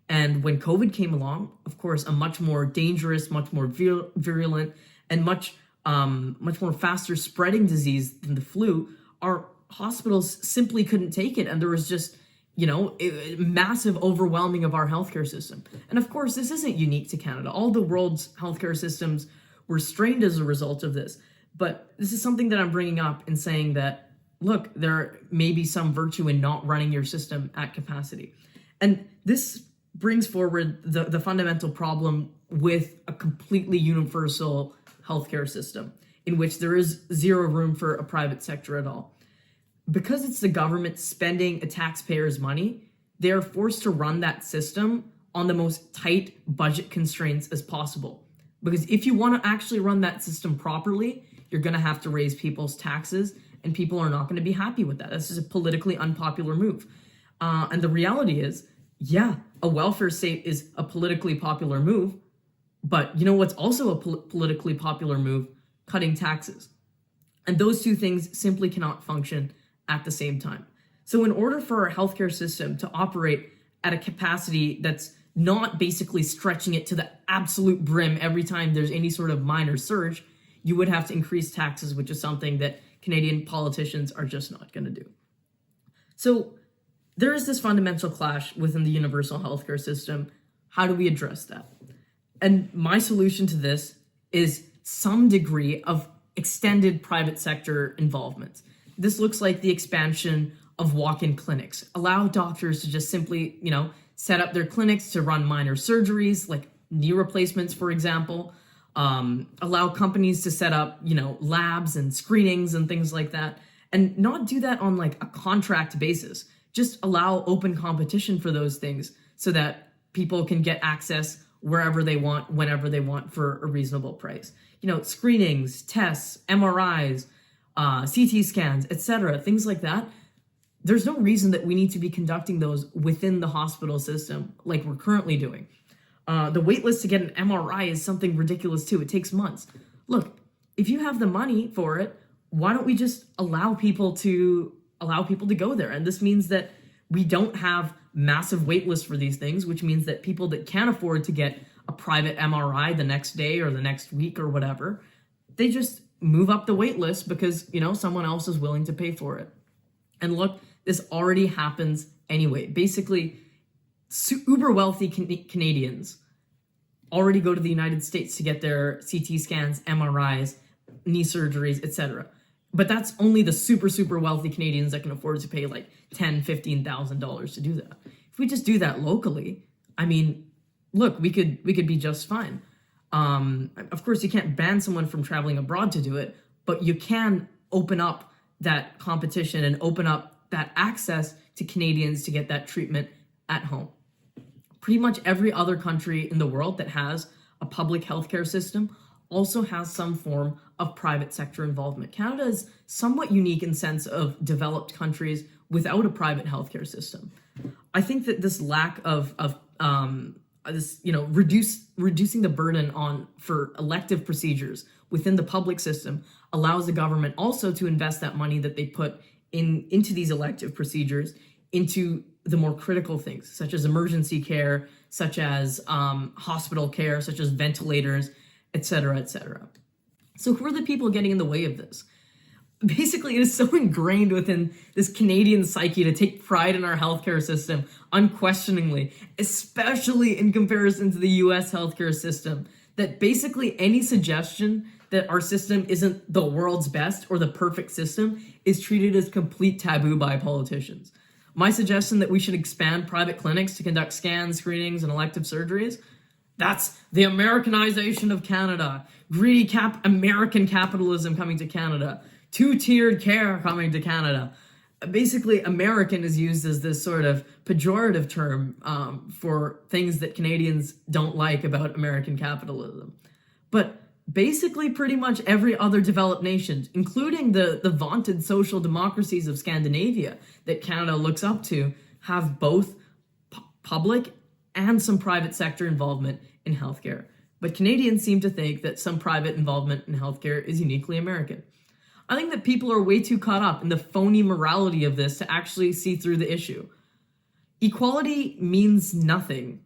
And when COVID came along, of course, a much more dangerous, much more virulent, and much more faster spreading disease than the flu, our hospitals simply couldn't take it. And there was just, massive overwhelming of our healthcare system. And of course, this isn't unique to Canada. All the world's healthcare systems were strained as a result of this. But this is something that I'm bringing up and saying that, look, there may be some virtue in not running your system at capacity. And this brings forward the fundamental problem with a completely universal healthcare system in which there is zero room for a private sector at all. Because it's the government spending a taxpayer's money, they're forced to run that system on the most tight budget constraints as possible. Because if you want to actually run that system properly, you're going to have to raise people's taxes, and people are not going to be happy with that. This is a politically unpopular move. And the reality is, yeah, a welfare state is a politically popular move, but you know what's also a politically popular move? Cutting taxes. And those two things simply cannot function at the same time. So in order for our healthcare system to operate at a capacity that's not basically stretching it to the absolute brim every time there's any sort of minor surge, you would have to increase taxes, which is something that Canadian politicians are just not going to do. So there is this fundamental clash within the universal healthcare system. How do we address that? And my solution to this is some degree of extended private sector involvement. This looks like the expansion of walk-in clinics. Allow doctors to just simply, set up their clinics to run minor surgeries, like knee replacements, for example. Allow companies to set up, labs and screenings and things like that, and not do that on like a contract basis. Just allow open competition for those things so that people can get access wherever they want, whenever they want, for a reasonable price. Screenings, tests, MRIs, CT scans, etc., things like that. There's no reason that we need to be conducting those within the hospital system like we're currently doing. The wait list to get an MRI is something ridiculous too. It takes months. Look, if you have the money for it, why don't we just allow people to go there? And this means that we don't have massive wait lists for these things, which means that people that can't afford to get a private MRI the next day or the next week or whatever, they just move up the wait list because, someone else is willing to pay for it. And look, this already happens anyway. Basically, uber wealthy Canadians already go to the United States to get their CT scans, MRIs, knee surgeries, etc. But that's only the super, super wealthy Canadians that can afford to pay like $10,000, $15,000 to do that. If we just do that locally, look, we could be just fine. Of course, you can't ban someone from traveling abroad to do it, but you can open up that competition and open up that access to Canadians to get that treatment at home. Pretty much every other country in the world that has a public healthcare system also has some form of private sector involvement. Canada is somewhat unique in sense of developed countries without a private healthcare system. I think that this lack of reducing the burden for elective procedures within the public system allows the government also to invest that money that they put into these elective procedures into the more critical things, such as emergency care, such as hospital care, such as ventilators, et cetera, et cetera. So who are the people getting in the way of this? Basically, it is so ingrained within this Canadian psyche to take pride in our healthcare system, unquestioningly, especially in comparison to the US healthcare system, that basically any suggestion that our system isn't the world's best or the perfect system is treated as complete taboo by politicians. My suggestion that we should expand private clinics to conduct scans, screenings, and elective surgeries, that's the Americanization of Canada. Greedy American capitalism coming to Canada. Two-tiered care coming to Canada. Basically, American is used as this sort of pejorative term for things that Canadians don't like about American capitalism. But basically pretty much every other developed nation, including the vaunted social democracies of Scandinavia that Canada looks up to, have both public and some private sector involvement in healthcare. But Canadians seem to think that some private involvement in healthcare is uniquely American. I think that people are way too caught up in the phony morality of this to actually see through the issue. Equality means nothing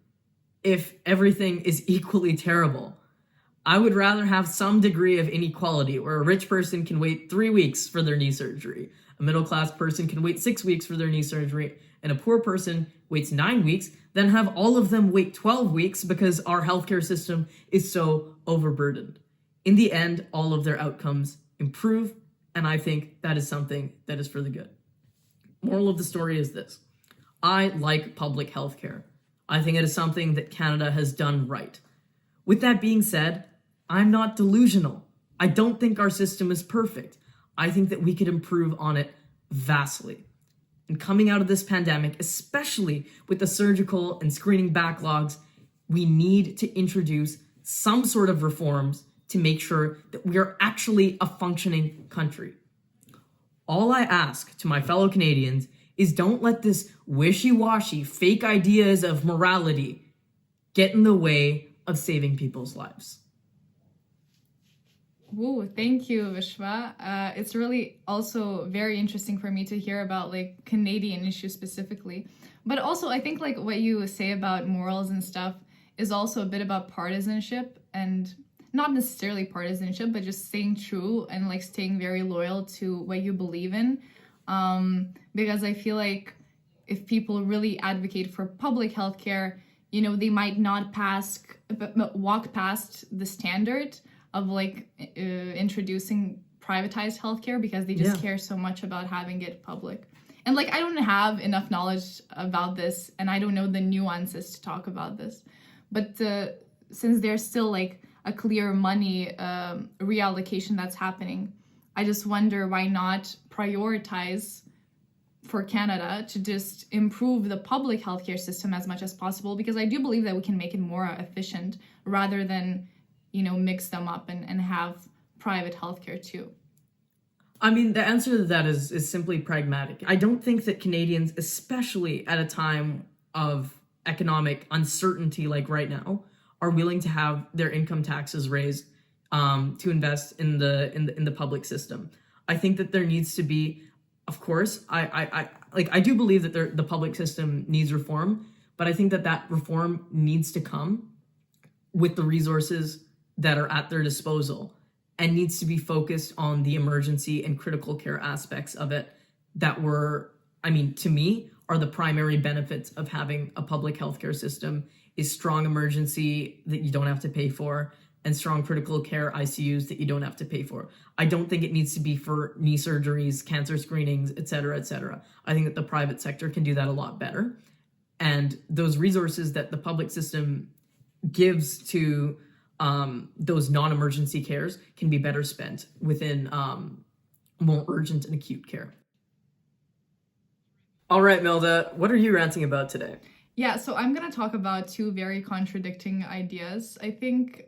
if everything is equally terrible. I would rather have some degree of inequality where a rich person can wait 3 weeks for their knee surgery, a middle-class person can wait 6 weeks for their knee surgery, and a poor person waits 9 weeks, than have all of them wait 12 weeks because our healthcare system is so overburdened. In the end, all of their outcomes improve, and I think that is something that is for the good. Moral of the story is this. I like public healthcare. I think it is something that Canada has done right. With that being said, I'm not delusional. I don't think our system is perfect. I think that we could improve on it vastly. And coming out of this pandemic, especially with the surgical and screening backlogs, we need to introduce some sort of reforms to make sure that we are actually a functioning country. All I ask to my fellow Canadians is don't let this wishy-washy fake ideas of morality get in the way of saving people's lives. Woo, thank you, Vishwa. It's really also very interesting for me to hear about like Canadian issues specifically. But also I think like what you say about morals and stuff is also a bit about partisanship, and not necessarily partisanship, but just staying true and like staying very loyal to what you believe in. Because I feel like if people really advocate for public healthcare, you know, they might not walk past the standard of like introducing privatized healthcare because they just care so much about having it public. And like, I don't have enough knowledge about this, and I don't know the nuances to talk about this. But since there's still like a clear money reallocation that's happening, I just wonder why not prioritize for Canada to just improve the public healthcare system as much as possible, because I do believe that we can make it more efficient rather than, you know, mix them up and have private healthcare too. I mean, the answer to that is simply pragmatic. I don't think that Canadians, especially at a time of economic uncertainty like right now, are willing to have their income taxes raised to invest in the public system. I think that there needs to be, of course, I do believe that the public system needs reform, but I think that reform needs to come with the resources that are at their disposal and needs to be focused on the emergency and critical care aspects of it that to me, are the primary benefits of having a public healthcare system is strong emergency that you don't have to pay for and strong critical care ICUs that you don't have to pay for. I don't think it needs to be for knee surgeries, cancer screenings, et cetera, et cetera. I think that the private sector can do that a lot better. And those resources that the public system gives to those non-emergency cares can be better spent within more urgent and acute care. All right, Milda, what are you ranting about today? Yeah, so I'm going to talk about two very contradicting ideas. I think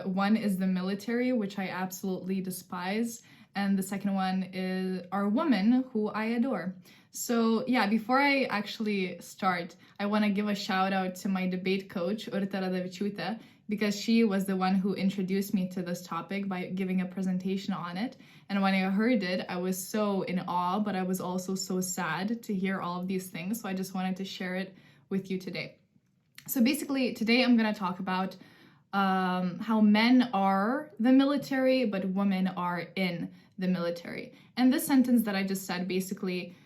one is the military, which I absolutely despise, and the second one are women who I adore. So yeah, before I actually start, I want to give a shout out to my debate coach, Rant Ridzevičius, because she was the one who introduced me to this topic by giving a presentation on it. And when I heard it, I was so in awe, but I was also so sad to hear all of these things. So I just wanted to share it with you today. So basically, today I'm going to talk about how men are the military, but women are in the military. And this sentence that I just said basically,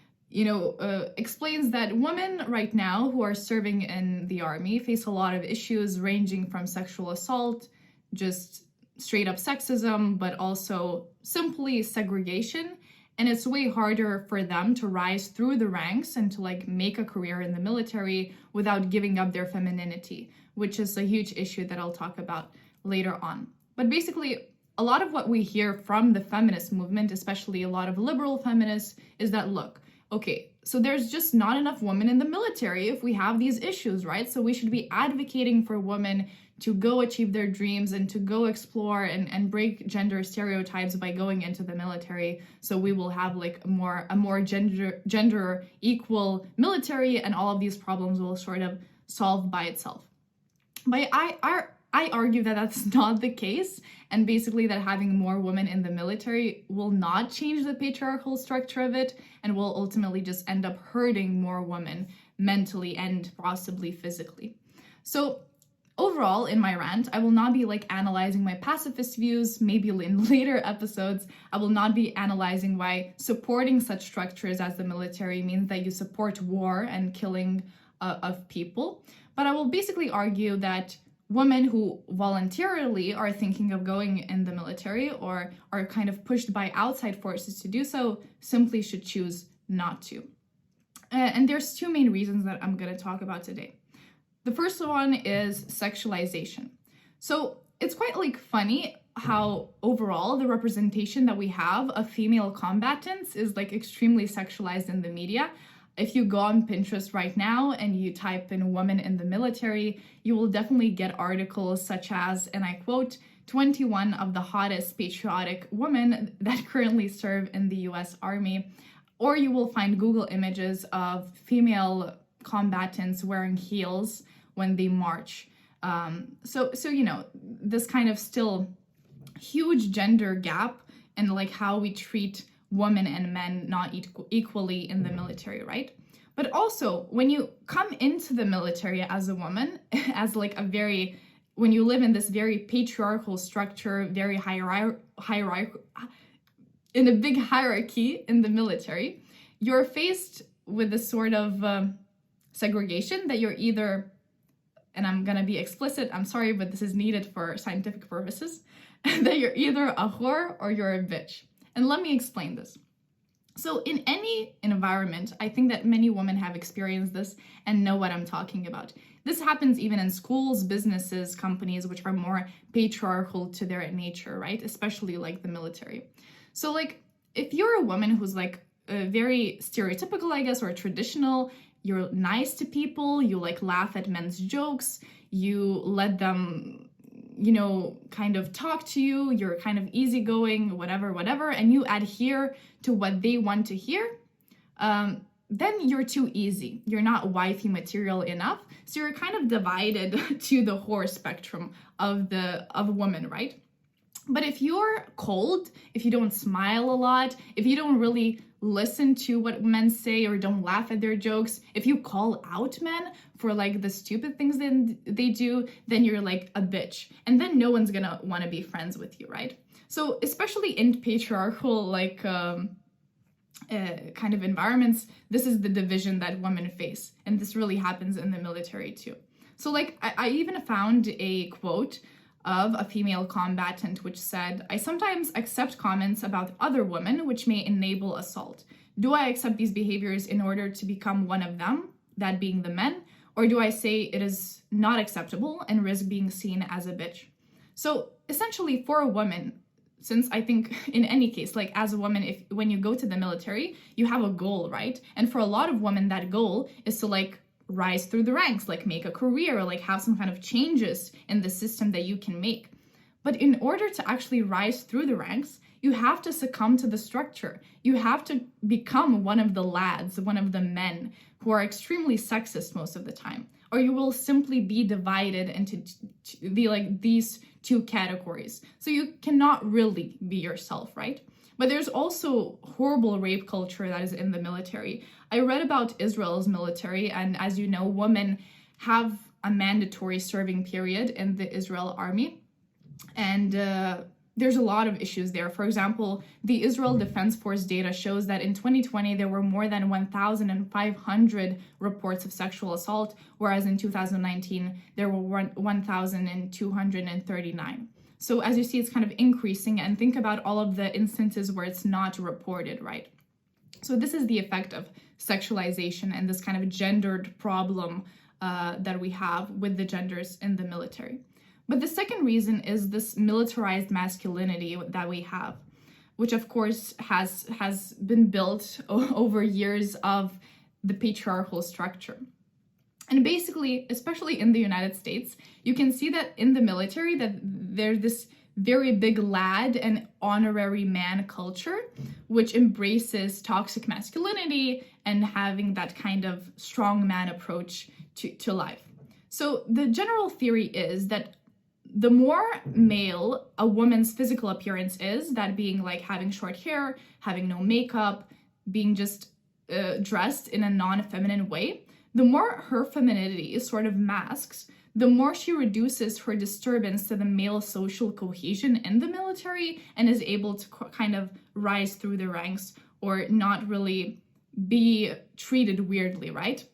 explains that women right now who are serving in the army face a lot of issues ranging from sexual assault, just straight up sexism, but also simply segregation. And it's way harder for them to rise through the ranks and to make a career in the military without giving up their femininity, which is a huge issue that I'll talk about later on. But basically, a lot of what we hear from the feminist movement, especially a lot of liberal feminists, is that, look, okay, So there's just not enough women in the military if we have these issues, right? So we should be advocating for women to go achieve their dreams and to go explore and break gender stereotypes by going into the military. So we will have like a more gender equal military, and all of these problems will sort of solve by itself. But I argue that that's not the case, and basically that having more women in the military will not change the patriarchal structure of it, and will ultimately just end up hurting more women mentally and possibly physically. So overall, in my rant, I will not be like analyzing my pacifist views. Maybe in later episodes, I will not be analyzing why supporting such structures as the military means that you support war and killing of people. But I will basically argue that women who voluntarily are thinking of going in the military or are kind of pushed by outside forces to do so simply should choose not to. And there's two main reasons that I'm going to talk about today. The first one is sexualization. So it's quite like funny how overall the representation that we have of female combatants is like extremely sexualized in the media. If you go on Pinterest right now and you type in women in the military, you will definitely get articles such as, and I quote, 21 of the hottest patriotic women that currently serve in the US Army. Or you will find Google images of female combatants wearing heels when they march. So you know, this kind of still huge gender gap in like how we treat women and men not equally in the military, right? But also, when you come into the military as a woman, as like when you live in this very patriarchal structure, very in a big hierarchy in the military, you're faced with this sort of segregation that you're either, and I'm gonna be explicit, I'm sorry, but this is needed for scientific purposes, that you're either a whore or you're a bitch. And let me explain this. So in any environment, I think that many women have experienced this and know what I'm talking about. This happens even in schools, businesses, companies, which are more patriarchal to their nature, right? Especially like the military. So like, if you're a woman who's like very stereotypical, I guess, or traditional, you're nice to people, you like laugh at men's jokes, you let them, you know, kind of talk to you, you're kind of easygoing, whatever, and you adhere to what they want to hear, then you're too easy. You're not wifey material enough. So you're kind of divided to the whore spectrum of women, right? But if you're cold, if you don't smile a lot, if you don't really listen to what men say or don't laugh at their jokes, if you call out men for like the stupid things that they do, then you're like a bitch. And then no one's gonna want to be friends with you, right? So especially in patriarchal like kind of environments, this is the division that women face. And this really happens in the military too. So like I even found a quote of a female combatant which said, "I sometimes accept comments about other women which may enable assault. Do I accept these behaviors in order to become one of them, that being the men, or do I say it is not acceptable and risk being seen as a bitch?" So essentially for a woman, since I think in any case, like as a woman, when you go to the military, you have a goal, right? And for a lot of women, that goal is to like rise through the ranks, like make a career, like have some kind of changes in the system that you can make. But in order to actually rise through the ranks, you have to succumb to the structure. You have to become one of the lads, one of the men who are extremely sexist most of the time, or you will simply be divided into these two categories. So you cannot really be yourself, right? But there's also horrible rape culture that is in the military. I read about Israel's military, and as you know, women have a mandatory serving period in the Israel army. And there's a lot of issues there. For example, the Israel Defense Force data shows that in 2020, there were more than 1,500 reports of sexual assault, whereas in 2019, there were 1,239. So as you see, it's kind of increasing, and think about all of the instances where it's not reported, right? So this is the effect of sexualization and this kind of gendered problem that we have with the genders in the military. But the second reason is this militarized masculinity that we have, which of course has been built over years of the patriarchal structure. And basically, especially in the United States, you can see that in the military that there's this very big lad and honorary man culture, which embraces toxic masculinity and having that kind of strong man approach to life. So the general theory is that the more male a woman's physical appearance is, that being like having short hair, having no makeup, being just dressed in a non-feminine way, the more her femininity is sort of masks, the more she reduces her disturbance to the male social cohesion in the military and is able to kind of rise through the ranks or not really be treated weirdly, right?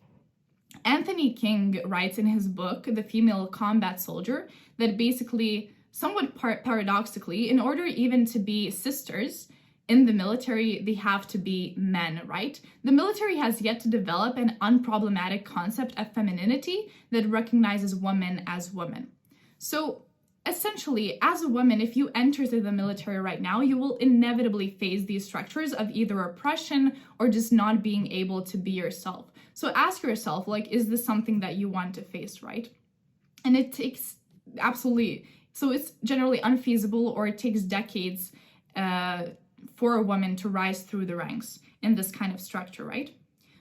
Anthony King writes in his book, The Female Combat Soldier, that basically, somewhat paradoxically, in order even to be sisters in the military, they have to be men, right? The military has yet to develop an unproblematic concept of femininity that recognizes women as women. So essentially, as a woman, if you enter through the military right now, you will inevitably face these structures of either oppression or just not being able to be yourself. So ask yourself, like, is this something that you want to face, right? And it takes absolutely, so it's generally unfeasible, or it takes decades for a woman to rise through the ranks in this kind of structure, right?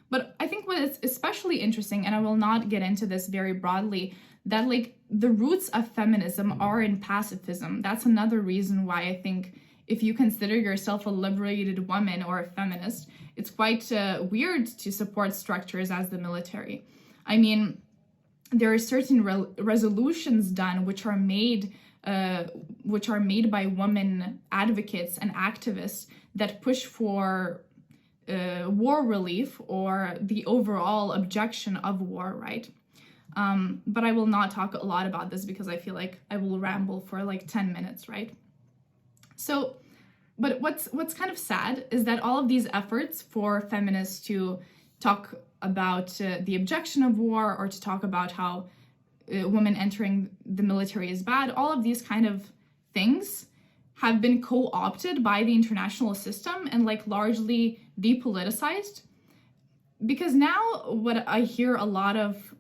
But I think what is especially interesting, and I will not get into this very broadly, that like the roots of feminism are in pacifism. That's another reason why I think if you consider yourself a liberated woman or a feminist, it's quite weird to support structures as the military. I mean, there are certain resolutions done which are made by women advocates and activists that push for war relief or the overall objection of war, right? But I will not talk a lot about this because I feel like I will ramble for like 10 minutes, right? So, but what's kind of sad is that all of these efforts for feminists to talk about the objection of war or to talk about how women entering the military is bad, all of these kind of things have been co-opted by the international system and like largely depoliticized. Because now what I hear a lot of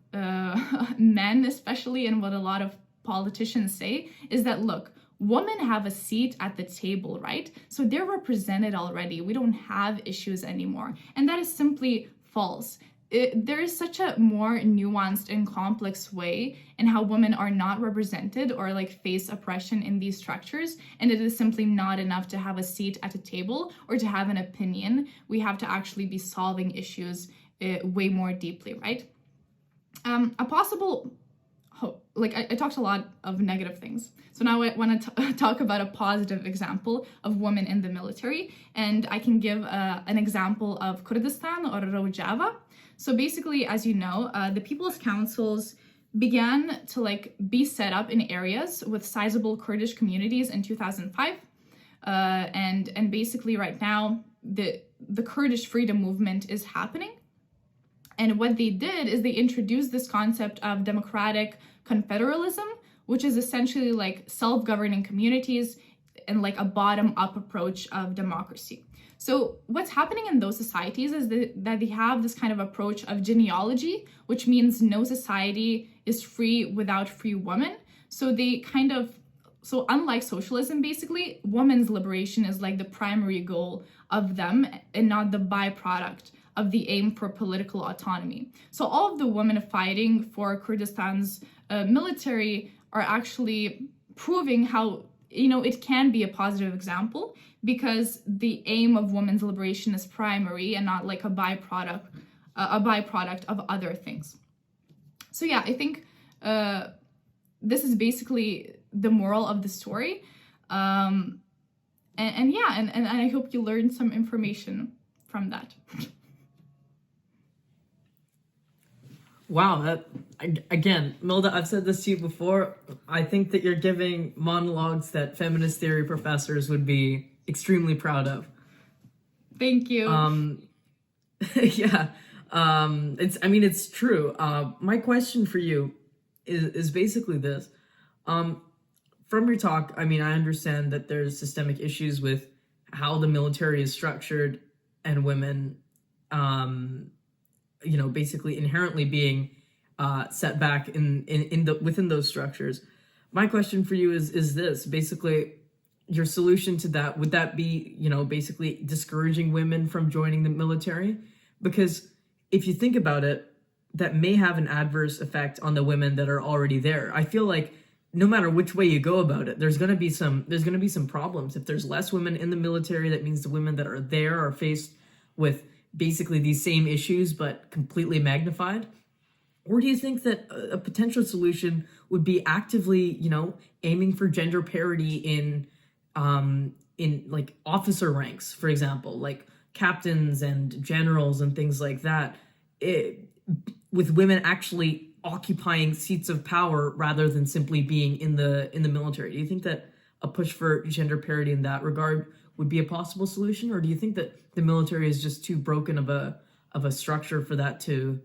men especially, and what a lot of politicians say is that, look, women have a seat at the table, right? So they're represented already. We don't have issues anymore. And that is simply false. There is such a more nuanced and complex way in how women are not represented or like face oppression in these structures, and it is simply not enough to have a seat at a table or to have an opinion. We have to actually be solving issues way more deeply, right? A possible like I talked a lot of negative things. So now I want to talk about a positive example of women in the military, and I can give an example of Kurdistan or Rojava. So basically, as you know, the People's Councils began to like be set up in areas with sizable Kurdish communities in 2005, and basically right now the Kurdish freedom movement is happening. And what they did is they introduced this concept of democratic confederalism, which is essentially like self-governing communities and like a bottom-up approach of democracy. So what's happening in those societies is that they have this kind of approach of genealogy, which means no society is free without free women. So they kind of, so unlike socialism, basically, women's liberation is like the primary goal of them and not the byproduct of the aim for political autonomy. So all of the women fighting for Kurdistan's military are actually proving how, you know, it can be a positive example because the aim of women's liberation is primary and not like a byproduct of other things. So yeah, I think this is basically the moral of the story. And I hope you learned some information from that. Wow, that again, Milda, I've said this to you before. I think that you're giving monologues that feminist theory professors would be extremely proud of. Thank you. Yeah. It's true. My question for you is basically this. From your talk, I understand that there's systemic issues with how the military is structured and women basically inherently being set back within those structures. My question for you is this: basically, your solution to that, would that be, basically discouraging women from joining the military? Because if you think about it, that may have an adverse effect on the women that are already there. I feel like no matter which way you go about it, there's going to be some problems. If there's less women in the military, that means the women that are there are faced with basically these same issues, but completely magnified. Or do you think that a potential solution would be actively, aiming for gender parity in like officer ranks, for example, like captains and generals and things like that, with women actually occupying seats of power rather than simply being in the military? Do you think that a push for gender parity in that regard would be a possible solution, or do you think that the military is just too broken of a structure for that to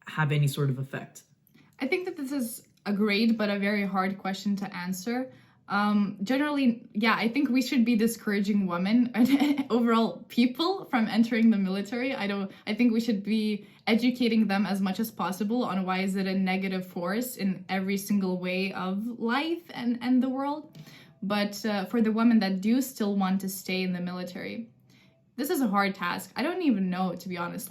have any sort of effect? I think that this is a great but a very hard question to answer. Generally, yeah, I think we should be discouraging women and overall people from entering the military. I think we should be educating them as much as possible on why is it a negative force in every single way of life and the world. But for the women that do still want to stay in the military, this is a hard task. I don't even know, to be honest.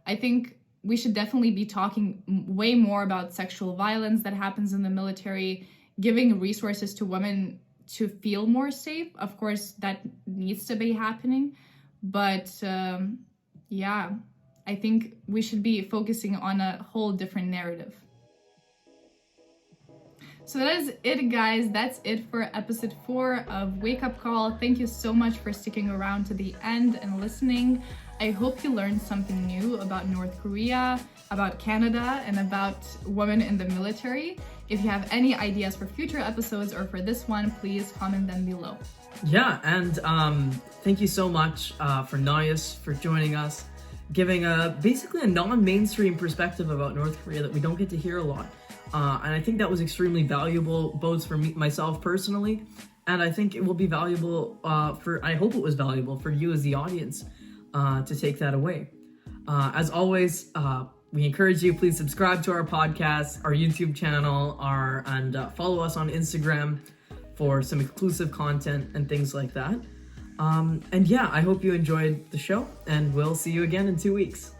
I think we should definitely be talking way more about sexual violence that happens in the military, giving resources to women to feel more safe. Of course, that needs to be happening. But yeah, I think we should be focusing on a whole different narrative. So that is it, guys. That's it for episode 4 of Wake Up Call. Thank you so much for sticking around to the end and listening. I hope you learned something new about North Korea, about Canada, and about women in the military. If you have any ideas for future episodes or for this one, please comment them below. Yeah, and thank you so much for Nojus for joining us, giving basically a non-mainstream perspective about North Korea that we don't get to hear a lot. And I think that was extremely valuable, both for myself personally, and I think it will be valuable I hope it was valuable for you as the audience to take that away. As always, we encourage you, please subscribe to our podcast, our YouTube channel, and follow us on Instagram for some exclusive content and things like that. And yeah, I hope you enjoyed the show, and we'll see you again in 2 weeks.